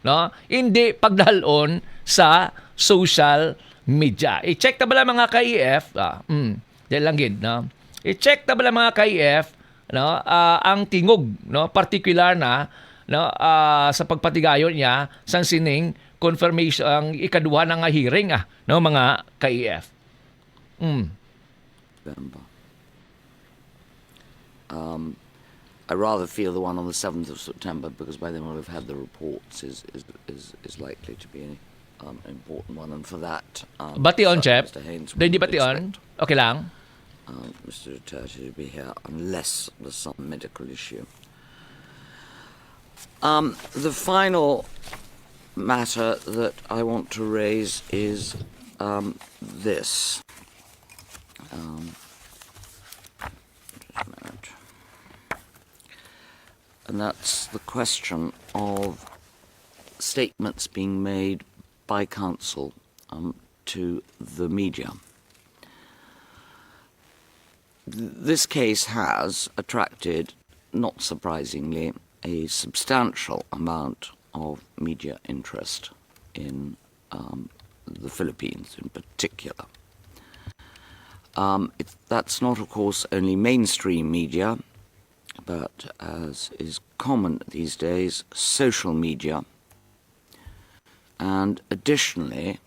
no, hindi pagdalon sa social media. I-check ta bala mga ka-EF, dahil lang gid, no, i-check ta bala mga ka-EF, no, ang tingog, no, particular na, no, sa pagpatigayon niya sang sining confirmation ang ikaduha na nga hearing, no, mga ka-EF. I rather feel the one on the 7th of September because by then we'll have had the reports is likely to be an important one, and for that Bation, Chep. Mr. Haynes Hindi would bation. expect, Okay lang. Mr. Duterte to be here unless there's some medical issue. The final matter that I want to raise is this. Just a minute. And that's the question of statements being made by counsel to the media. This case has attracted, not surprisingly, a substantial amount of media interest in the Philippines in particular. That's not, of course, only mainstream media, but as is common these days, social media, and additionally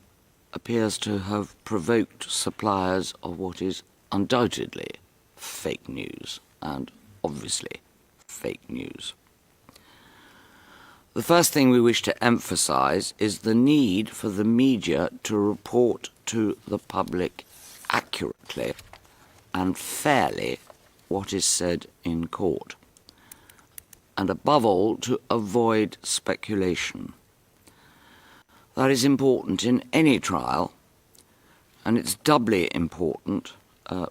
appears to have provoked suppliers of what is undoubtedly fake news, and obviously fake news. The first thing we wish to emphasize is the need for the media to report to the public accurately and fairly what is said in court, and above all to avoid speculation. That is important in any trial, and it's doubly important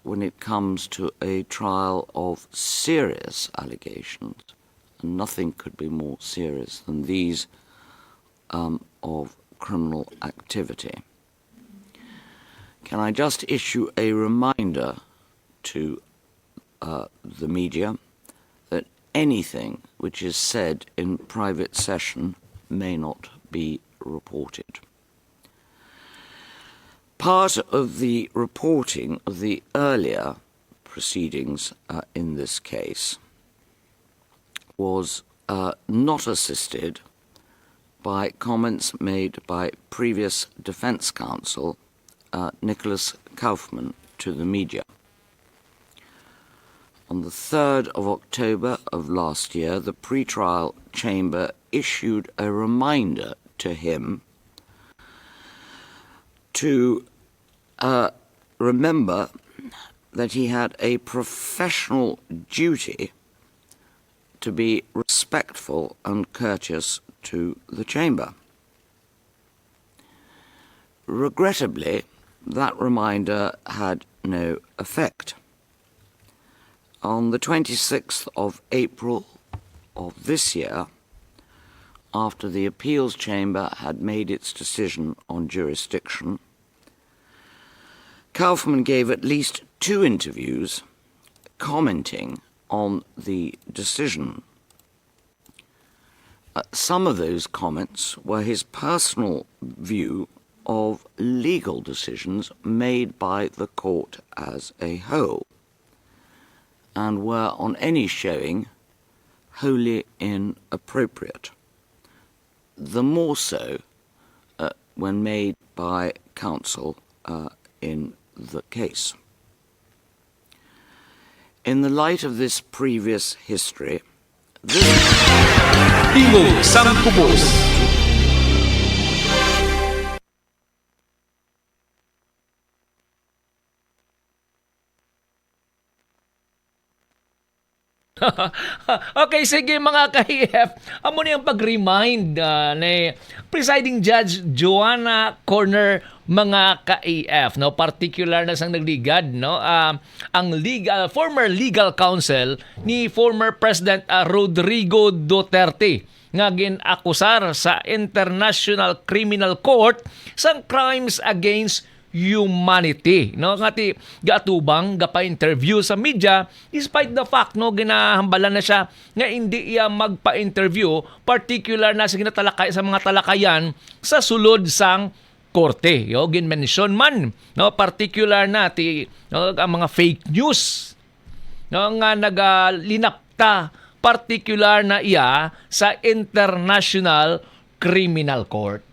when it comes to a trial of serious allegations, and nothing could be more serious than these of criminal activity. Can I just issue a reminder to the media that anything which is said in private session may not be reported. Part of the reporting of the earlier proceedings in this case was not assisted by comments made by previous defence counsel Nicholas Kaufman to the media. On the 3rd of October of last year, the pre-trial chamber issued a reminder to him to remember that he had a professional duty to be respectful and courteous to the chamber. Regrettably, that reminder had no effect. On the 26th of April of this year, after the appeals chamber had made its decision on jurisdiction, Kaufman gave at least 2 interviews commenting on the decision. Some of those comments were his personal view of legal decisions made by the court as a whole, and were on any showing wholly inappropriate. The more so when made by counsel in the case. In the light of this previous history, Tingog sang Kubos. Okay, sige mga ka-EF. Amo na yung pag-remind ni Presiding Judge Joanna Corner, mga ka-EF, no? Particular na sang nagligad, no? Ang former legal counsel ni former President Rodrigo Duterte nga ginakusar sa International Criminal Court sang crimes against humanity, no? Ngati gaatubang gapa-interview sa media despite the fact, no, ginahambalan na siya nga hindi iya magpa-interview, particular na sa ginatalakay sa mga talakayan sa sulod sang korte. Yo gin-mention man, no, particular na ti, no, ang mga fake news, no, nga nagalinapta particular na iya sa International Criminal Court.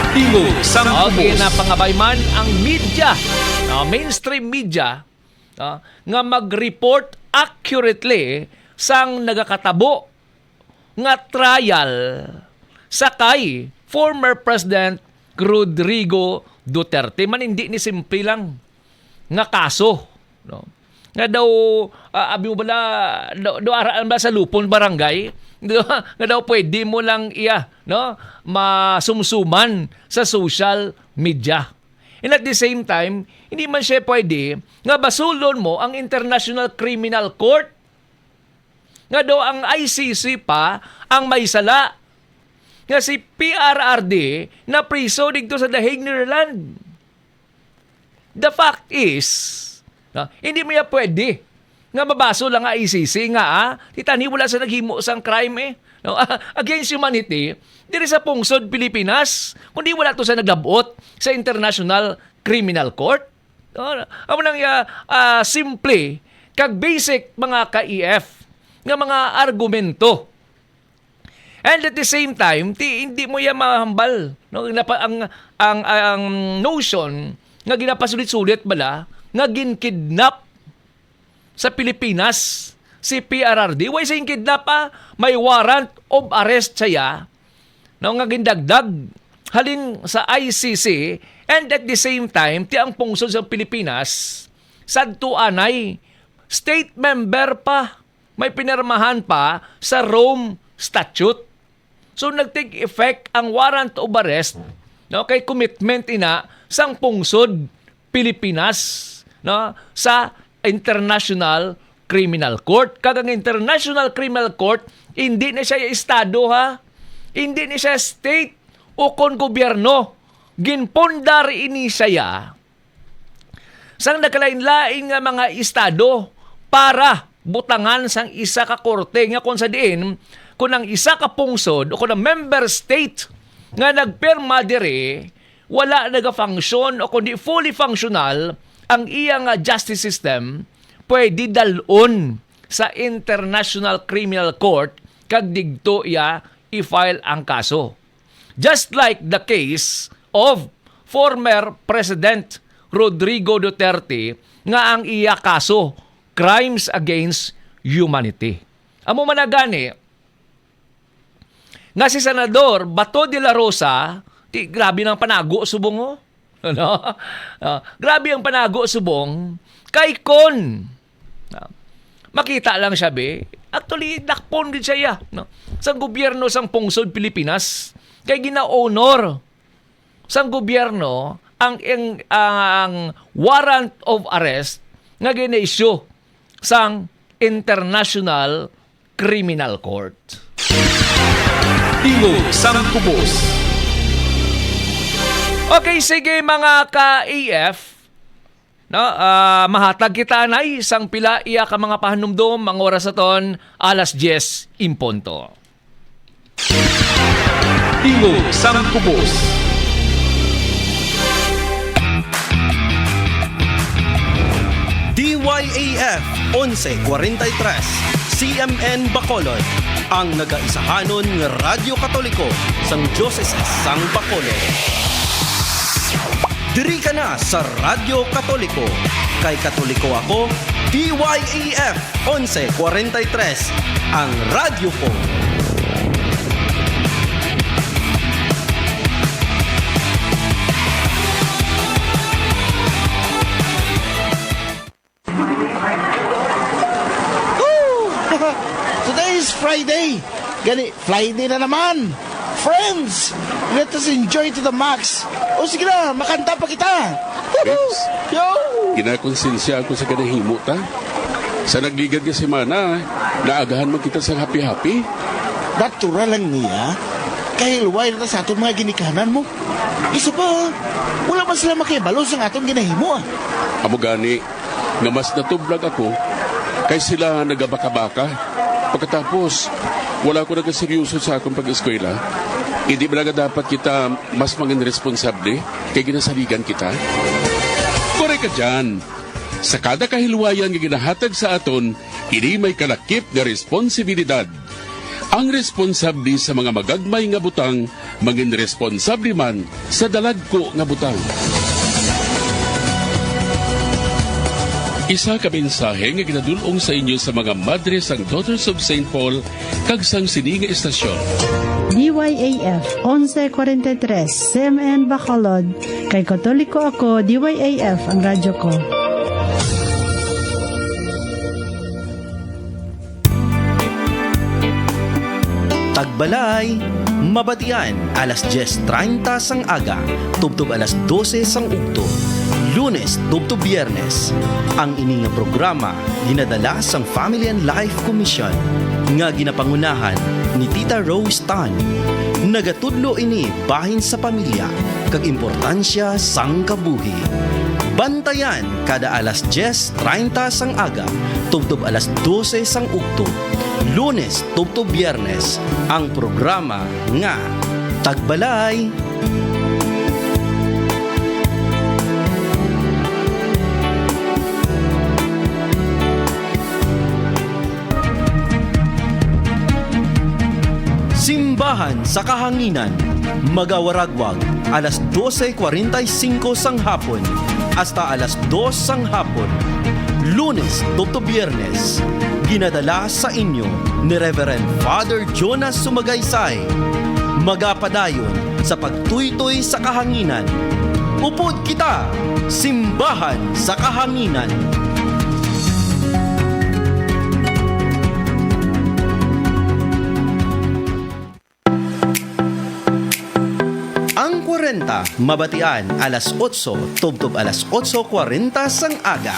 Tingog sang Kubos. Na pangabayman ang media, mainstream media, nga mag-report accurately sang nagakatabo nga trial sa kay former President Rodrigo Duterte. Man hindi ni simple lang nga kaso, no? Nga daw abi mo bala do araan ba sa Lupon barangay, nga daw pwede mo lang iya, no, masumsuman sa social media. And at the same time, hindi man siya pwede nga basulon mo ang International Criminal Court, nga daw ang ICC pa ang may sala nga si PRRD na priso dito sa The Hague, Netherlands. The fact is, hindi mo ya pwede nga mabaso lang ang ICC nga titani wala sa naghimo sang crime against humanity diri sa pungsod Pilipinas, kundi wala to sa naglabot sa International Criminal Court. Amo nang simple kag basic mga ka-EF nga mga argumento. And at the same time, hindi mo ya mahambal, no, ang notion nga ginapasulit-sulit bala nga ginkidnap sa Pilipinas si PRRD. Why saying kidnap may warrant of arrest siya, no, nga gindagdag halin sa ICC And at the same time, ti ang pungsod sa Pilipinas, sadto anay, state member pa, may pinirmahan pa sa Rome Statute. So nag-take effect ang warrant of arrest, no, kay commitment ina sang pungsod Pilipinas, no, sa International Criminal Court. Kagang International Criminal Court, hindi na siya estado ha, hindi na siya state o kon gobyerno. Ginpondar ini siya sang nakalain-lain nga mga estado para butangan sang isa ka korte nga kung sa diin kung ang isa ka pungsod o kung ang member state nga nagpirma dire wala naga-function o kundi fully functional ang iyang justice system, pwede dalon sa International Criminal Court kag digto iya i-file ang kaso. Just like the case of former President Rodrigo Duterte nga ang iya kaso, crimes against humanity. Amo managani nga si Senador Bato de la Rosa, grabe ng panago subong oh. Ano? Grabe ang panago subong kay kon. Makita lang siya be. Actually, nakpon din siya no? Sa gobyerno sang pungsod Pilipinas kay gina-honor sang gobyerno ang warrant of arrest nga gina-issue sang International Criminal Court. Tingog sang Kubos. Okay, sige mga ka-AF, no, mahatag kita na isang pila iya ka mga pahanumdom ang oras aton alas 10 imponto. Tingog sang Kubos. DYAF 1143 CMN Bacolod ang nagaisahanon nga Radyo Katoliko sang Diocese sang Bacolod. Diri ka na sa Radyo Katoliko. Kay Katoliko ako, DYAF 1143 ang radyo ko. Today is Friday. Friday na naman. Friends, let us enjoy to the max. O sige na, makanta pa kita. Rex, Yo! kinakonsensya ako sa kanahimo ta. Sa nagligad ka semana, naagahan mo kita sa happy-happy. Natural lang niya. Kahil luway na sa atong mga ginikanan mo. Isa pa, wala man sila makibalo sa atong ginahimo. Amo gani, nga mas natublag ako, kay sila nagabaka-baka. Pagkatapos, wala ko nagkaseryoso sa akong pag-eskwela. Hindi ba nga dapat kita mas mangin responsable kay ginasaligan kita? Kore ka dyan. Sa kada kahilwayan nga ginahatag sa aton, ini may kalakip na responsibilidad. Ang responsable sa mga magagmay nga butang, mangin responsable man sa dalagko nga butang. Isa ka mensahe nga ginadulong sa inyo sa mga madre sang Daughters of St. Paul kag sang sininga estasyon. DYAF 1143 CMN Bacolod. Kay Katoliko ako, DYAF ang radyo ko. Tagbalay, mabatian, alas 10:30 sang aga, tubtob alas 12 sang ugto. Lunes, tubtob Biyernes. Ang ini nga programa ginadala sang Family and Life Commission nga ginapangunahan ni Tita Rose Tan. Nagatudlo ini bahin sa pamilya kag importansya sang kabuhi. Bantayan kada alas 10:30 sang aga, tubtob alas 12 sang ugto. Lunes, tubtob Biyernes, ang programa nga Tagbalay. Simbahan sa Kahanginan, magawaragwag, alas 12:45 sang hapon hasta alas 2 sang hapon. Lunes, tubtob Biyernes, ginadala sa inyo ni Reverend Father Jonas Sumagaysay. Magapadayon sa pagtuytoy sa kahanginan. Upod kita, simbahan sa kahanginan. Ang 40, mabatian alas 8, tubtob alas 8:40 sang aga.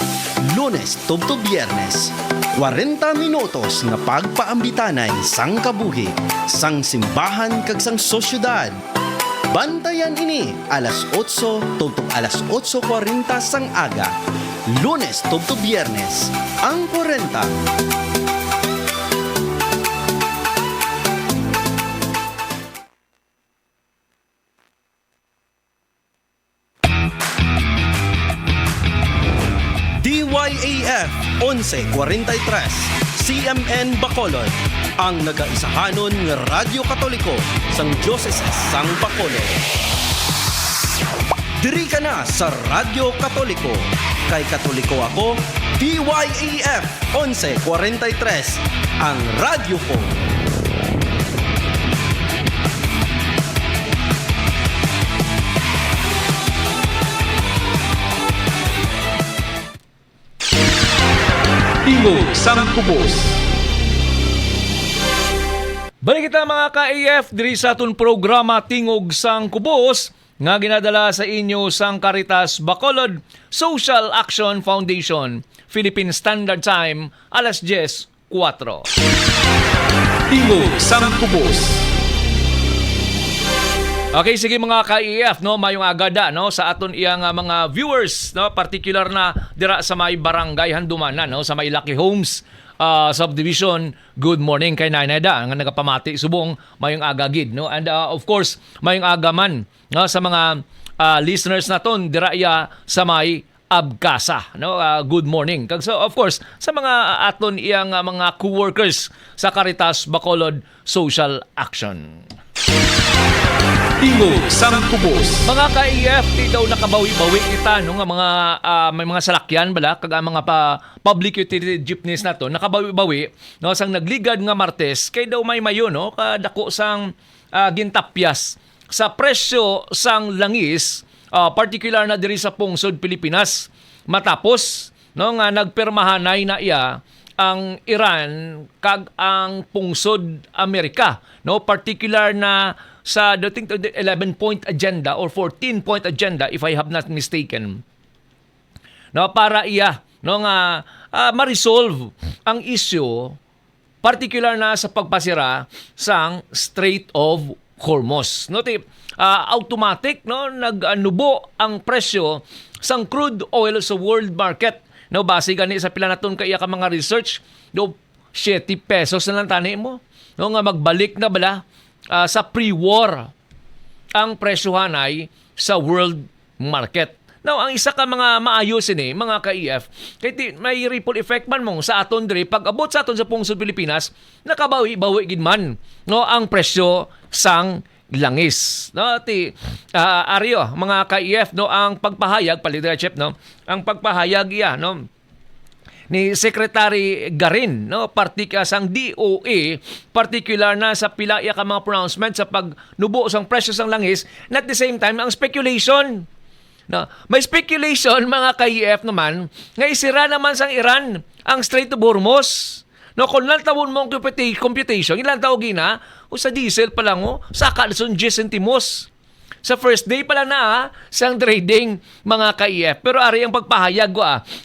Lunes, tubtob Biyernes. 40 minutos nga pagpaambitanay sang kabuhi, sang simbahan kag sang sosyudad. Bantayan ini alas 8, tubtob alas 8:40 sang aga. Lunes, tubtob Biyernes. Ang 40. DYAF 1143 CMN Bacolod, ang nagaisahanon nga Radyo Katoliko sang Diocese sang Bacolod. Diri ka na sa Radyo Katoliko. Kay Katoliko ako, DYAF 1143, ang radyo ko. Tingog sang Kubos. Balik kita mga ka-AF diri sa atong programa Tingog sang Kubos nga ginadala sa inyo sang Caritas Bacolod Social Action Foundation, Philippine Standard Time, alas 10:04. Tingog sang Kubos. Okay, sige mga ka-EF, no, mayong agada no sa aton iyang mga viewers, no, particular na dira sa may barangay Handumanan, no, sa may Lucky Homes subdivision. Good morning kay Naineda nga nagapamati subong mayong agagid, no. And of course, mayong agaman no sa mga listeners naton dira iya sa may Abkasa, no. Good morning. Kag so of course sa mga aton iyang mga co-workers sa Caritas Bacolod Social Action. Tingog sang Kubos. Mga ka-EF, di daw nakabawi-bawi kita no, nga mga may mga salakyan bala kag mga public utility jeepneys nato nakabawi-bawi no sang nagligad nga Martes kay daw may mayo no kadako sang gintapyas sa presyo sang langis, particular na diri sa pungsod Pilipinas, matapos no nga nagpermahanay na iya ang Iran kag ang pungsod Amerika, no, particular na sa dating 11-point agenda or 14-point agenda if I have not mistaken. No, para iya no nga ma-resolve ang issue, particular na sa pagpasira sang Strait of Hormuz. No, automatic no nag-anubo ang presyo sang crude oil sa world market. No, base gani sa pila naton kaya ka mga research, no, 7 pesos na lang tani mo. No, nga magbalik na bala sa pre-war ang presyohan ay sa world market. Now, ang isa ka mga maayos ini, mga ka-EF, kaya may ripple effect man mo sa aton diri pag abot sa aton sa pungsod Pilipinas, nakabawi-bawi gid man no ang presyo sang langis. No, Ario, mga ka-EF, no, ang pagpahayag leadership, no, ang pagpahayag iya, no, ni Secretary Garin, no, sang DOA, particular na sa pila iya ka mga pronouncement sa pagnubo sang presyo sang langis, at the same time ang speculation. No, may speculation mga ka-EF naman nga isira naman sang Iran ang Strait of Hormuz. No, kung lang tawon mo ang computation, ilang tawag na, o sa diesel pa lang, saka son 10 centimos. Sa first day pala na sang trading, mga ka-EF. Pero ari ang pagpahayag ko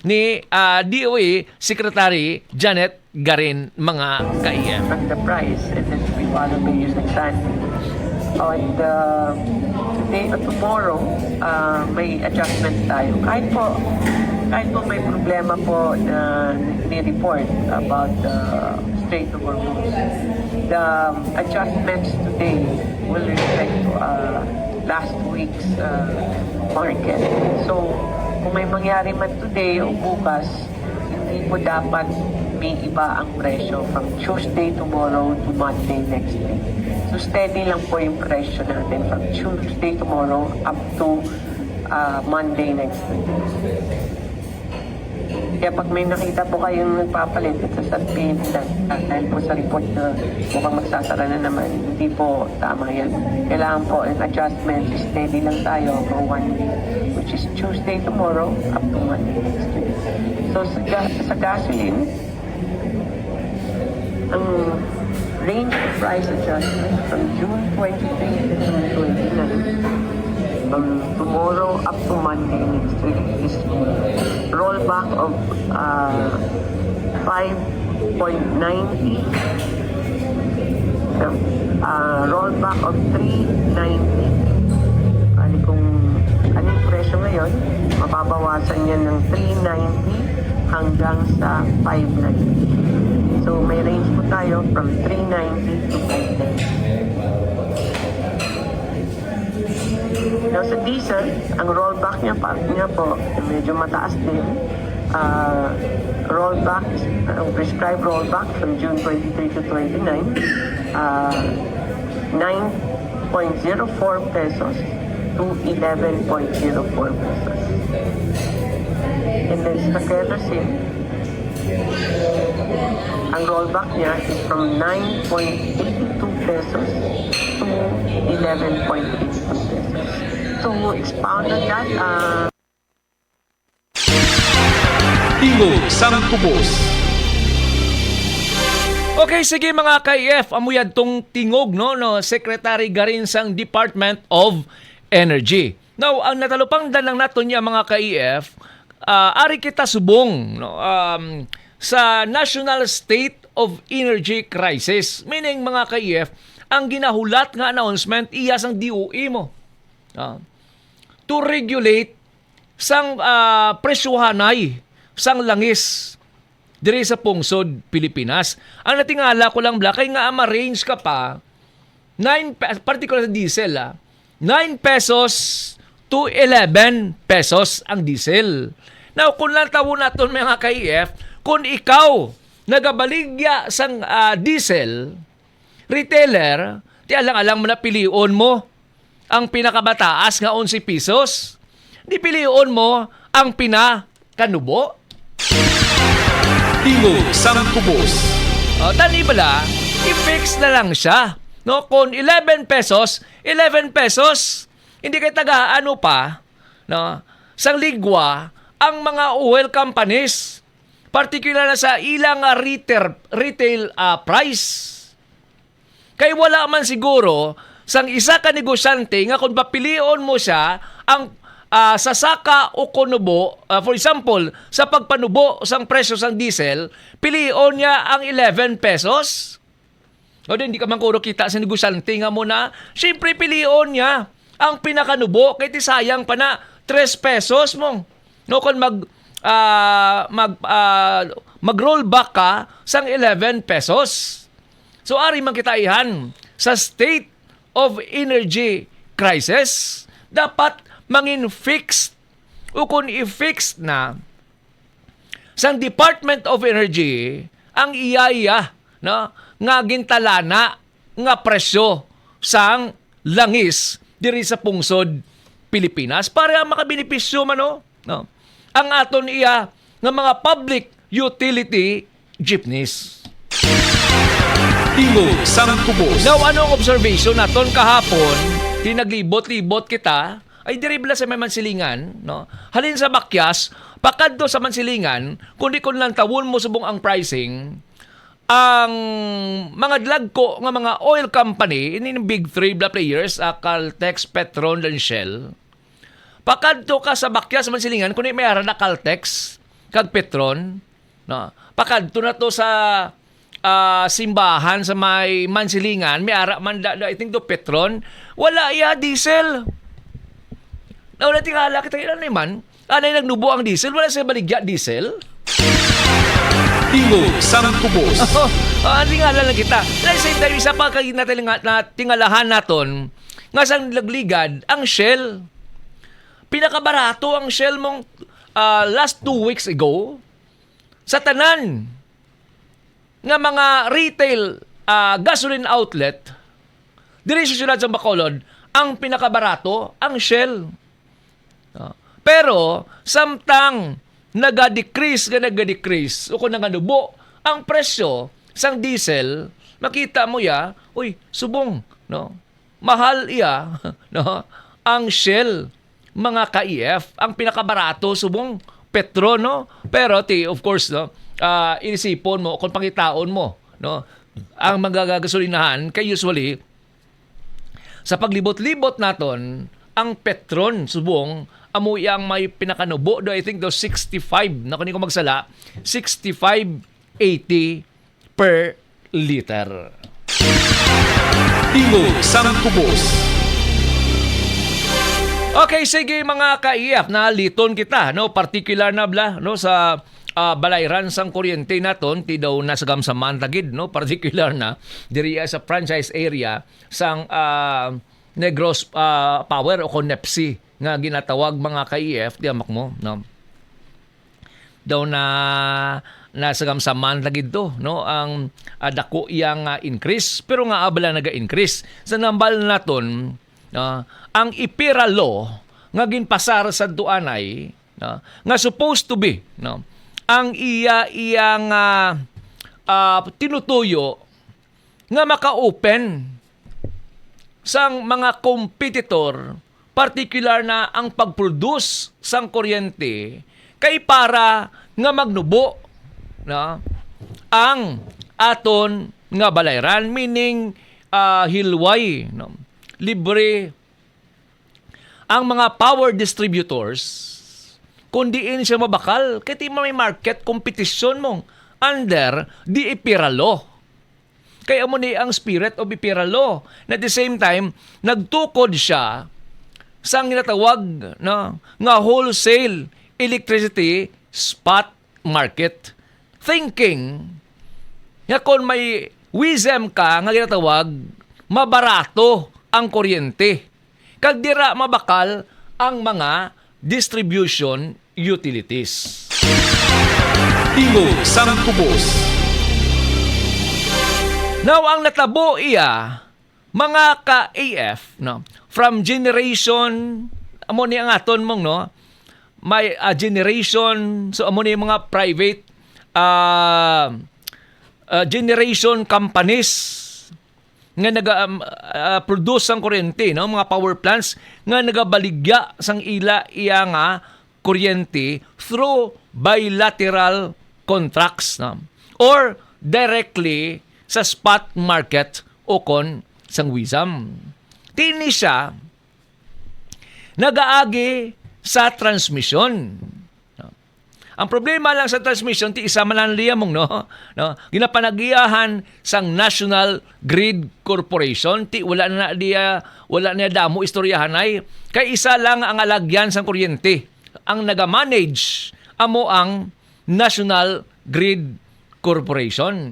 ni DOA Secretary Janet Garin, mga ka-EF. The price and then we want to be using that. And today or tomorrow, may adjustment tayo. Kahit po may problema po na ni-report about the Strait of Hormuz, the adjustments today will reflect last week's market. So, kung may mangyari man today o bukas, hindi po dapat may iba ang presyo from Tuesday tomorrow to Monday next week. So, steady lang po yung presyo natin from Tuesday tomorrow up to Monday next week. Kaya pag may nakita po kayong nagpapalit, sasabihin nila dahil po sa report na mukhang magsasara na naman, hindi po tama yan. Kailangan po an adjustment, steady lang tayo for 1 week, which is Tuesday tomorrow up to Monday next week. So sa gasoline, ang range of price adjustment from June 23 to June 29, from tomorrow up to Monday next week is rollback of 5.90, rollback of 390. Ano kung anong presyo ngayon, mababawasan yan ng 390 hanggang sa 590. So may range po tayo from 390 to 590. Now sa diesel, ang rollback niya po medyo mataas din. Rollback, prescribed rollback from June 23 to 29, 9.04 pesos to 11.04 pesos. And then sa kerosene, ang rollback niya is from 9.82 pesos to 11.82 pesos. To expound on that, Tingog sang Tubos. Okay, sige mga ka-IF, amuyad tong tingog no Secretary garin sang Department of Energy. Now, ang natalupang danang naton niya mga ka-IF, ari kita subong sa National State of Energy Crisis. Meaning mga ka-IF, ang ginahulat nga announcement iya sang DOE mo. To regulate sang presyuhanay sang langis diri sa pungsod Pilipinas. Ang natingala ko lang kay nga ma-range ka pa 9 particular sa diesel 9 pesos to 11 pesos ang diesel. Now kung lang tawo naton mga ka-IF, kung ikaw nagabaligya sang diesel retailer, ti alang-alang mo na pilion mo ang pinakabataas nga 11 pesos. Di pilion mo ang pinakanubo. Tingog sang Tubos. Tani bala, i-fix na lang siya. No, kung 11 pesos, 11 pesos. Hindi kay taga-ano pa, no, sang ligwa ang mga oil companies, particular na sa ilang retail price. Kay wala man siguro sang isa ka negosyante nga kung papilion mo siya ang sasaka o kunubo, for example, sa pagpanubo sang presyo sang diesel, pilion niya ang 11 pesos. O hindi ka man kuro kita sa negosyante nga mo na, siyempre pilion niya ang pinakanubo, kaya sayang pa na 3 pesos mo. No, kung mag-rollback ka sang 11 pesos. So, ari man kita ihan sa state of energy crisis, dapat mangin fixed o kung i-fixed na sang Department of Energy ang iyaya no, nga gintalana nga presyo sang langis diri sa pungsod Pilipinas para makabenepisyo man no, ang aton iya nga mga public utility jeepneys. Tingog sang Tubos. Now, anong observation naton kahapon? Tinaglibot-libot kita ay diribla sa may mansilingan, no? Halin sa Bakyas, pakadto sa mansilingan, kundi kun lang tawon mo subong ang pricing, ang mga dlagko nga mga oil company, ini ng big three players, Caltex, Petron, and Shell. Pakadto ka sa Bakyas mansilingan, kundi may ara na Caltex, kag Petron, no? Pakadto na to sa simbahan sa may mansilingan, may ara man I think do Petron, wala iya diesel. Nauna tingala kita ilan naman, anay nagnubo ang diesel, wala siya baligya diesel. Tingog sang Tubos. Tingala lang kita. At the same time, isa pa tingalahan naton, nga sang lagligad, ang Shell. Pinakabarato ang Shell mong last 2 weeks ago, sa tanan nga mga retail gasoline outlet, diri sa syudad sa Bacolod, ang pinakabarato ang Shell. Pero samtang naga-decrease o kung nanganubo ang presyo sang diesel, makita mo ya, uy, subong, no? Mahal iya, no? Ang Shell, mga ka-EF, ang pinakabarato subong petro, no? Pero of course, no, inisipon mo kung pangitaon mo, no? Ang magagasolinahan kay usually sa paglibot-libot naton, ang Petron subong amo yang may pinakanubo do, I think do 65 na kung ko magsala, 65.80 per liter. Tingog sang Kubos. Okay, sige mga ka-EF, na liton kita, no, particular na bla, no, sa balayran sang kuryente naton ti daw nasagam sa Mantagid, no, particular na diri sa franchise area sang Negros Power o Conepsi nga ginatawag mga ka-EF, di amak mo, no. Daw na nasagam sa Mantagid to, no, ang dako yang increase, pero nga abala naga-increase sa nambal naton, ang IPERA law nga ginpasar sa duanay, no, nga supposed to be, no, ang iyang tinutuyo nga maka-open sang mga competitor, particular na ang pag-produce sang kuryente kay para nga magnubo, no, ang aton nga balayran, meaning hilway, no, libre ang mga power distributors kung diin siya mabakal kaya di may market competition mong under the IPERA law. Kaya mo ni ang spirit of IPERA law na at the same time nagtukod siya sa ginatawag, no, nga wholesale electricity spot market, thinking nga kung may wisdom ka nga ginatawag mabarato ang kuryente kag dira mabakal ang mga distribution utilities. Tingog sang Kubos. Now, ang natabo iya, mga ka-AF, no, from generation, amo ni ang aton mong, no, may generation, so amo ni mga private generation companies nga naga-produce ang kuryente, no, mga power plants nga nagabaligya sang iya nga kuryente through bilateral contracts, no, or directly sa spot market o kon sang wisam. Tini siya nagaagi sa transmission. Ang problema lang sa transmission, ti isa man lang liyamong, no? Ginapanagiyahan sang National Grid Corporation, ti wala na damo istoryahan ay, kay isa lang ang alagyan sang kuryente. Ang naga-manage amo ang National Grid Corporation.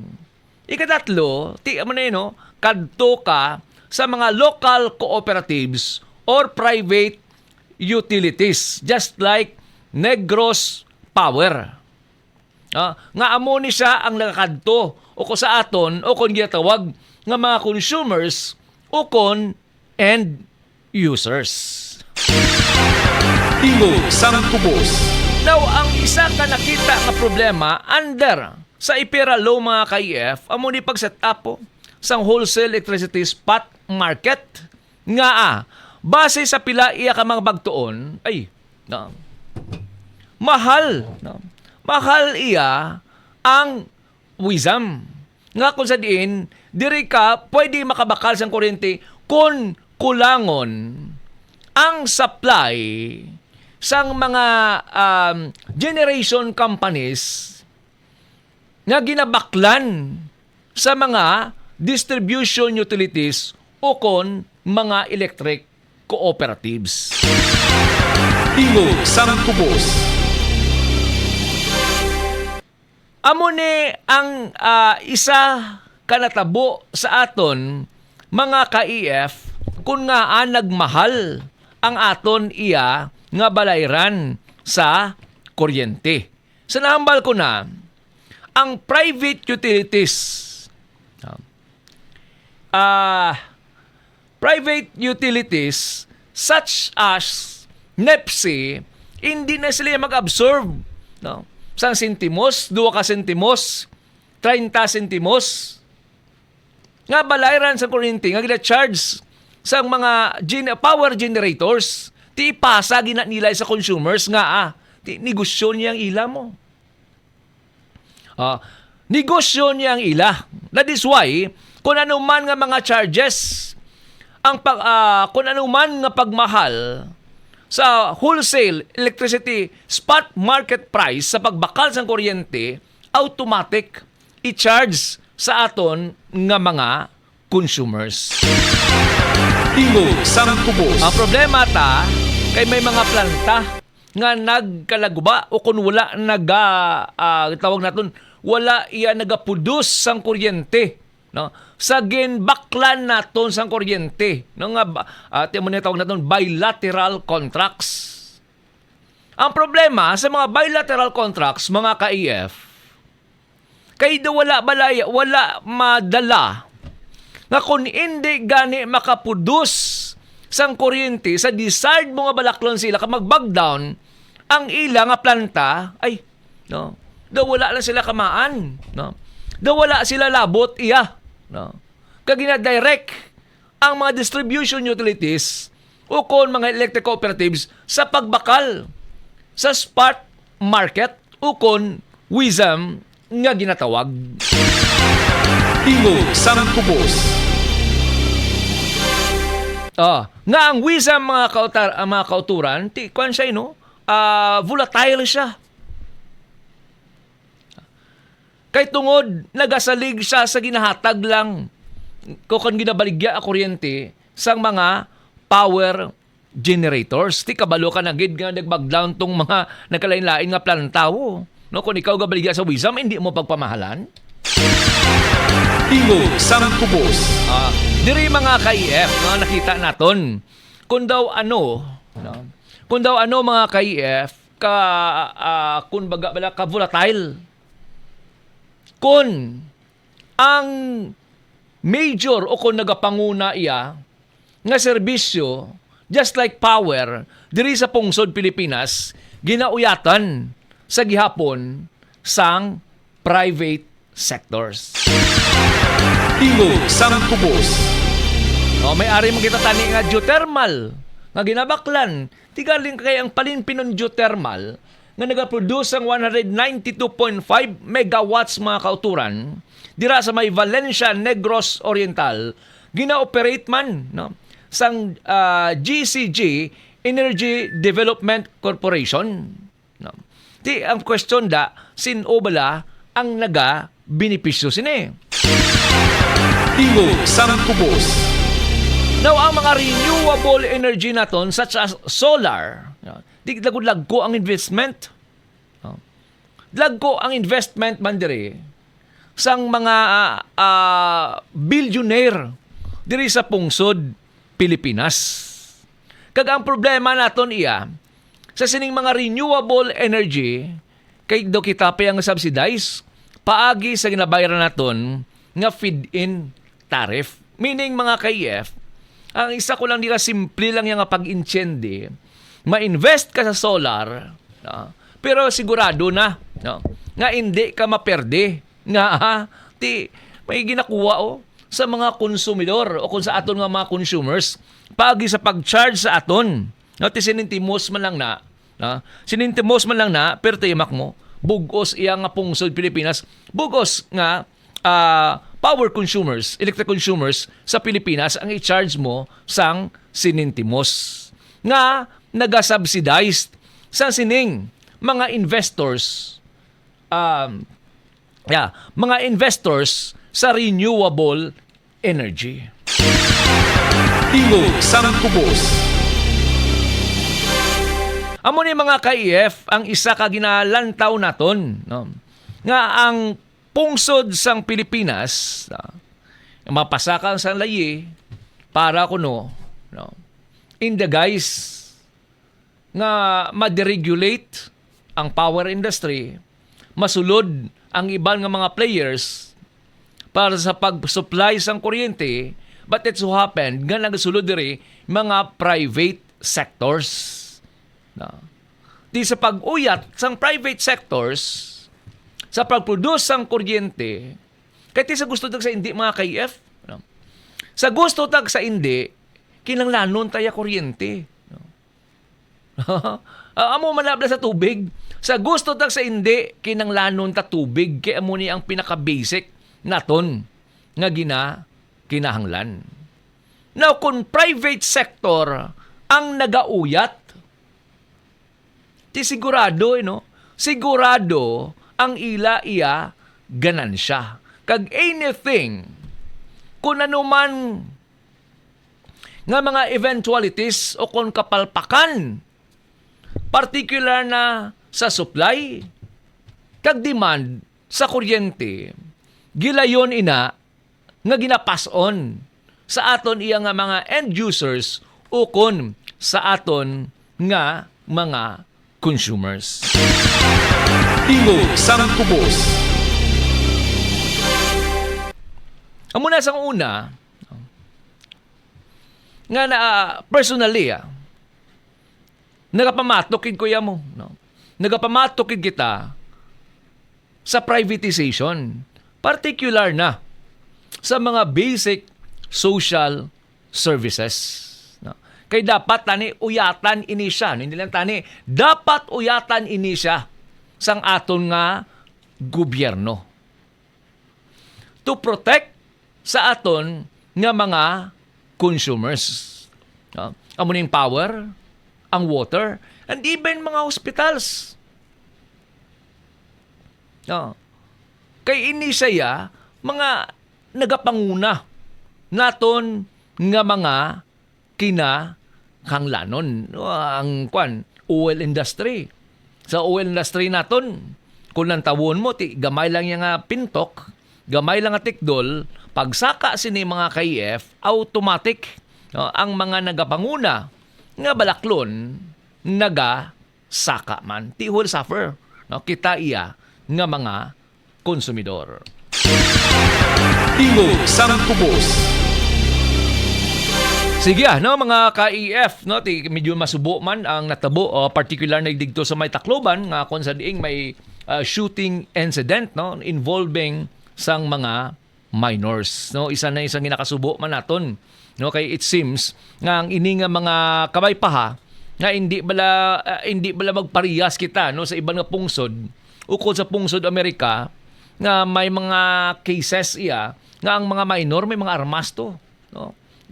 Ikatatlo, ti amo na no, kadto ka sa mga local cooperatives or private utilities, just like Negros Power. Nga amo ni siya ang nakakadto o ko sa aton o kon ginatawag nga mga consumers o kon end users. Tingog sang Kubos. Now, ang isa ka nakita nga problema under sa IPERA law mga ka-EF, amo ni pag-set up sang wholesale electricity spot market nga base sa pila iya ka mga bagtuon ay no, mahal, no, mahal iya ang wisam nga kung sa diin diri ka pwede makabakal sang kuryente kung kulangon ang supply sang mga generation companies nga ginabaklan sa mga distribution utilities o kon mga electric cooperatives. Tingog sang Kubos. Amo ni ang isa kanatabo sa aton mga ka-EF kung nga nagmahal ang aton iya nga balayran sa kuryente. Sa nahambal ko na, ang private utilities, such as NEPSI, hindi na sila mag-absorb no? Sang sentimos, 2 ka sentimos, 30 sentimos. Nga balayran sa kuryente nga gina-charge sa mga power generators. Ti ipasa gina nila sa consumers nga ti negosyo niyang ila mo. Negosyo niyang ila. That is why kung ano man nga mga charges kung ano man nga pagmahal sa wholesale electricity spot market price sa pagbakal sa kuryente, automatic i-charge sa aton nga mga consumers. Tingog sang Tubos. Ang problema kay may mga planta nga nagkalaguba o kung wala tawag naton wala iya nagaproduce sang kuryente, no? Sa ginbaklan naton sang kuryente, no, nga timo na tawag naton bilateral contracts. Ang problema sa mga bilateral contracts, mga ka-EF, kay wala madala nga kung hindi gani makaproduce sang kuryente sa desired mga balaklon sila ka mag-backdown ang ila nga planta ay no wala lang sila kamaan, no, wala sila labot iya, no, kag gina-direct ang mga distribution utilities o kon mga electric cooperatives sa pagbakal sa spot market o kon WISM nga ginatawag. Tingog sang Tubos. Nga ang WISM mga kauturan, kuan siya, no? Volatile siya. Kay tungod, nagasalig siya sa ginahatag lang kung ginabaligya ang kuryente sa mga power generators. Ti kabalo ka na gid nga nagbagdown tong mga nagkalain-lain nga plantawo. No, kung ikaw gabaligya sa WISM, hindi mo pagpamahalan. Tingog sang Tubos. Diri mga ka-EF, no, nakita naton kung daw mga ka-EF kung baga bala ka volatile. Kung ang major o kung nagapanguna iya nga serbisyo just like power diri sa pungsod Pilipinas ginauyatan sa gihapon sang private sectors. Tingog sang Tubos. May ari man kita tani nga geothermal nga ginabaklan. Tigaling kay ang palinpinon geothermal nga nagaproduce ang 192.5 megawatts mga kauturan dira sa may Valencia Negros Oriental gina-operate man, no, sang GCG Energy Development Corporation, no. Di ang question sino bala ang naga-benepisyo sini. Tingog sang Tubos. Now, ang mga renewable energy naton such as solar, di lagod ko ang investment. Lagko ang investment man diri sang mga billionaire diri sa pungsod Pilipinas. Kag ang problema naton sa sining mga renewable energy kay do kita pa ang subsidize paagi sa ginabayaran naton nga feed-in tariff. Meaning mga ka-EF, ang isa ko lang nila simple lang yung pag-inchendi, ma-invest ka sa solar, no? Pero sigurado na, no, nga hindi ka maperde nga may ginakuha sa mga konsumidor o kung sa aton nga mga consumers pagi sa pag-charge sa aton. No, sinintimos man lang na, no? Sinintimos man lang na pero timak mo bugos iya nga pungsod Pilipinas, bugos nga power consumers, electric consumers sa Pilipinas ang i-charge mo sang sinintimos nga naga-subsidized sa sining mga investors mga investors sa renewable energy. Tingog sang Tubos. Amo ni mga ka-EF ang isa ka ginalantaw naton, no, nga ang pungsod sang Pilipinas mapasakan sang layi para kuno, no, in the guise nga ma-deregulate ang power industry, masulod ang iban nga mga players para sa pag-supply sang kuryente, but it so happened nga nagasulod diri mga private sectors. No. Di sa pag-uyat sang private sectors sa pag-produce sang kuryente, kahit sa gusto tag sa hindi mga KF, no? Sa gusto tag sa hindi, kinanglanon tayo kuryente. No? Amo manabla sa tubig. Sa gusto tag sa hindi, kinanglanon ta tubig. Kaya amo ni ang pinaka-basic naton nga kinahanglan. Now, kung private sector ang nagauyat, sigurado, sigurado ang iya ganansya. Kag anything, kung ano man nga mga eventualities o kung kapalpakan, particular na sa supply, kag demand sa kuryente, gilayon ina nga ginapass on sa aton iya nga mga end users o kon sa aton nga mga consumers. Tingog sang Kubos. Amo na sang una nga na personally nagapamatokid ko mo, no? Nagapamatokid kita sa privatization, particular na sa mga basic social services. Kay dapat tani uyatan ini siya. Hindi lang tani, dapat uyatan ini siya sang aton nga gobyerno. To protect sa aton nga mga consumers. Amo ning power, ang water, and even mga hospitals. Kay ini siya mga nagapanguna naton nga mga kinahanglanon, ang oil industry. Sa oil industry naton, kung nantawon mo, gamay lang yung pintok, gamay lang tikdol, pagsaka sini mga KF, automatic ang mga nagapanguna nga balaklon nagasaka man. Ti will suffer. Kita iya nga mga konsumidor. Tingog sang Kubos. Sige mga ka-EF, medyo masubo man ang natabo, particular na digto sa may Tacloban, nga kung sa diing may shooting incident involving sang mga minors. Isa na isang ginakasubo man naton. Kay it seems nga ang ini nga mga kabay paha nga hindi bala magparehas kita sa ibang nga pungsod, ukol sa pungsod Amerika, nga may mga cases nga ang mga minor may mga armas to.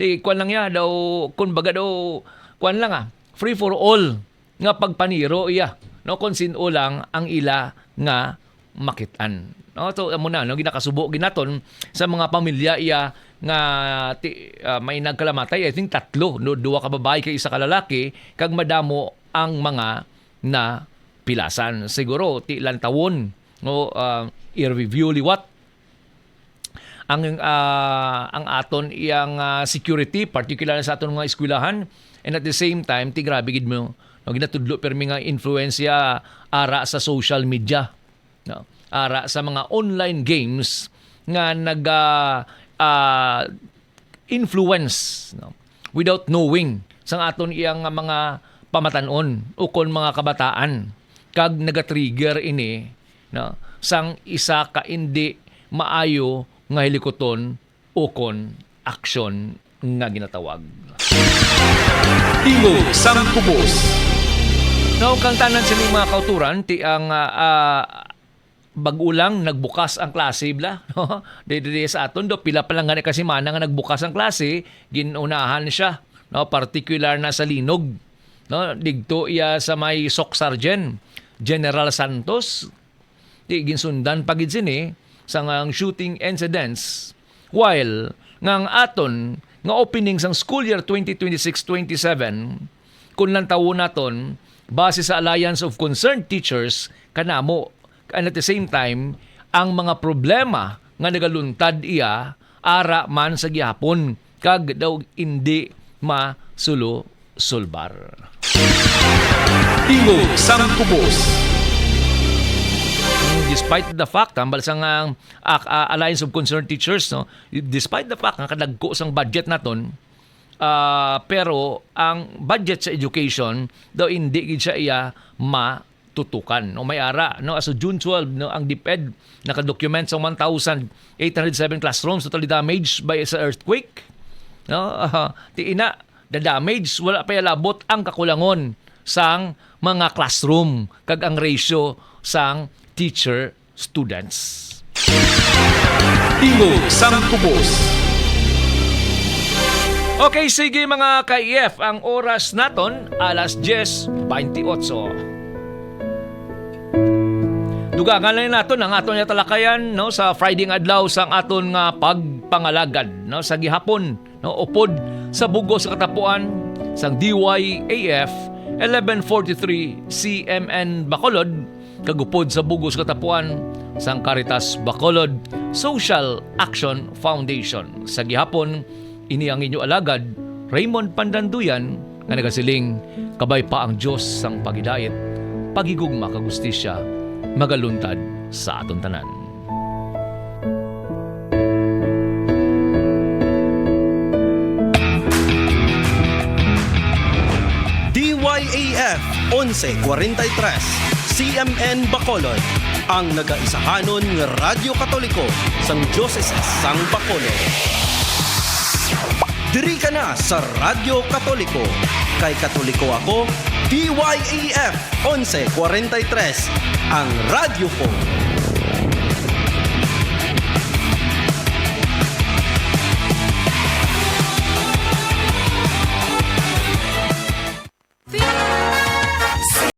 Kwan lang daw, kumbaga daw, kwan lang free for all nga pagpaniro kung sino lang ang ila nga makitan. So muna ginakasubo ginaton sa mga pamilya nga may nagkalamatay, I think 3, 2 ka babae kay 1 ka lalaki, kag madamo ang mga na pilasan. Siguro ti ilang tawon i-review liwat ang aton iyang security, particular sa aton mga eskwelahan, and at the same time ti grabe gid mo ginatudlo permi nga influensya ara sa social media, ara sa mga online games nga influence without knowing sa aton iyang mga pamatanon o kon mga kabataan, kag naga-trigger ini sang isa ka hindi maayo nga hilikoton o kon aksyon nga ginatawag. Tingog sang Kubos. Kang tanan sining mga kauturan, ti ang bagulang nagbukas ang klase bla, Dede sa aton do pila pa lang nga kasi mana nga nagbukas ang klase, ginunahan siya, particular na sa Linog, digto iya sa may Sok Sargent General Santos, ti ginsundan pagid sini sa ngang shooting incidents, while ngang aton nga opening sang school year 2026-27 kun lang tawo naton base sa Alliance of Concerned Teachers kanamo, and at the same time ang mga problema nga nagaluntad ara man sa gihapon kag daw hindi masulu-sulbar. Tingog sang Kubos. Despite the fact, ambal sang Alliance of Concerned Teachers, despite the fact nga kadagko sang budget naton, pero ang budget sa education daw hindi gid siya iya matutukan o may ara no as of June 12 no ang DepEd naka-document sa 1,807 classrooms totally damaged by sa earthquake no ti ina the damage wala pa labot ang kakulangon sang mga classroom kag ang ratio sang teacher students. Tingog sang Kubos. Okay, sige mga ka-EF, ang oras naton, 10:28. Dugangan lang naton ang aton talakayan no, sa Friday nga adlaw sang aton nga pagpangalagad. No, sa gihapon, no, upod sa bugo sa katapuan sang DYAF 1143 CMN Bacolod, kagupod sa bugo sa katapuan sang Caritas Bacolod Social Action Foundation. Sa gihapon, ini ang inyo alagad, Raymond Pandanduyan, nga nagasiling, kabay pa ang Diyos sang pagidait, pagigugma kagustisya, magaluntad sa aton tanan. DYAF 1143 CMN Bacolod, ang nagaisahanon nga Radyo Katoliko sang Diocese sang Bacolod. Diri ka na sa Radyo Katoliko. Kay Katoliko ako, DYAF 1143, ang radyo ko.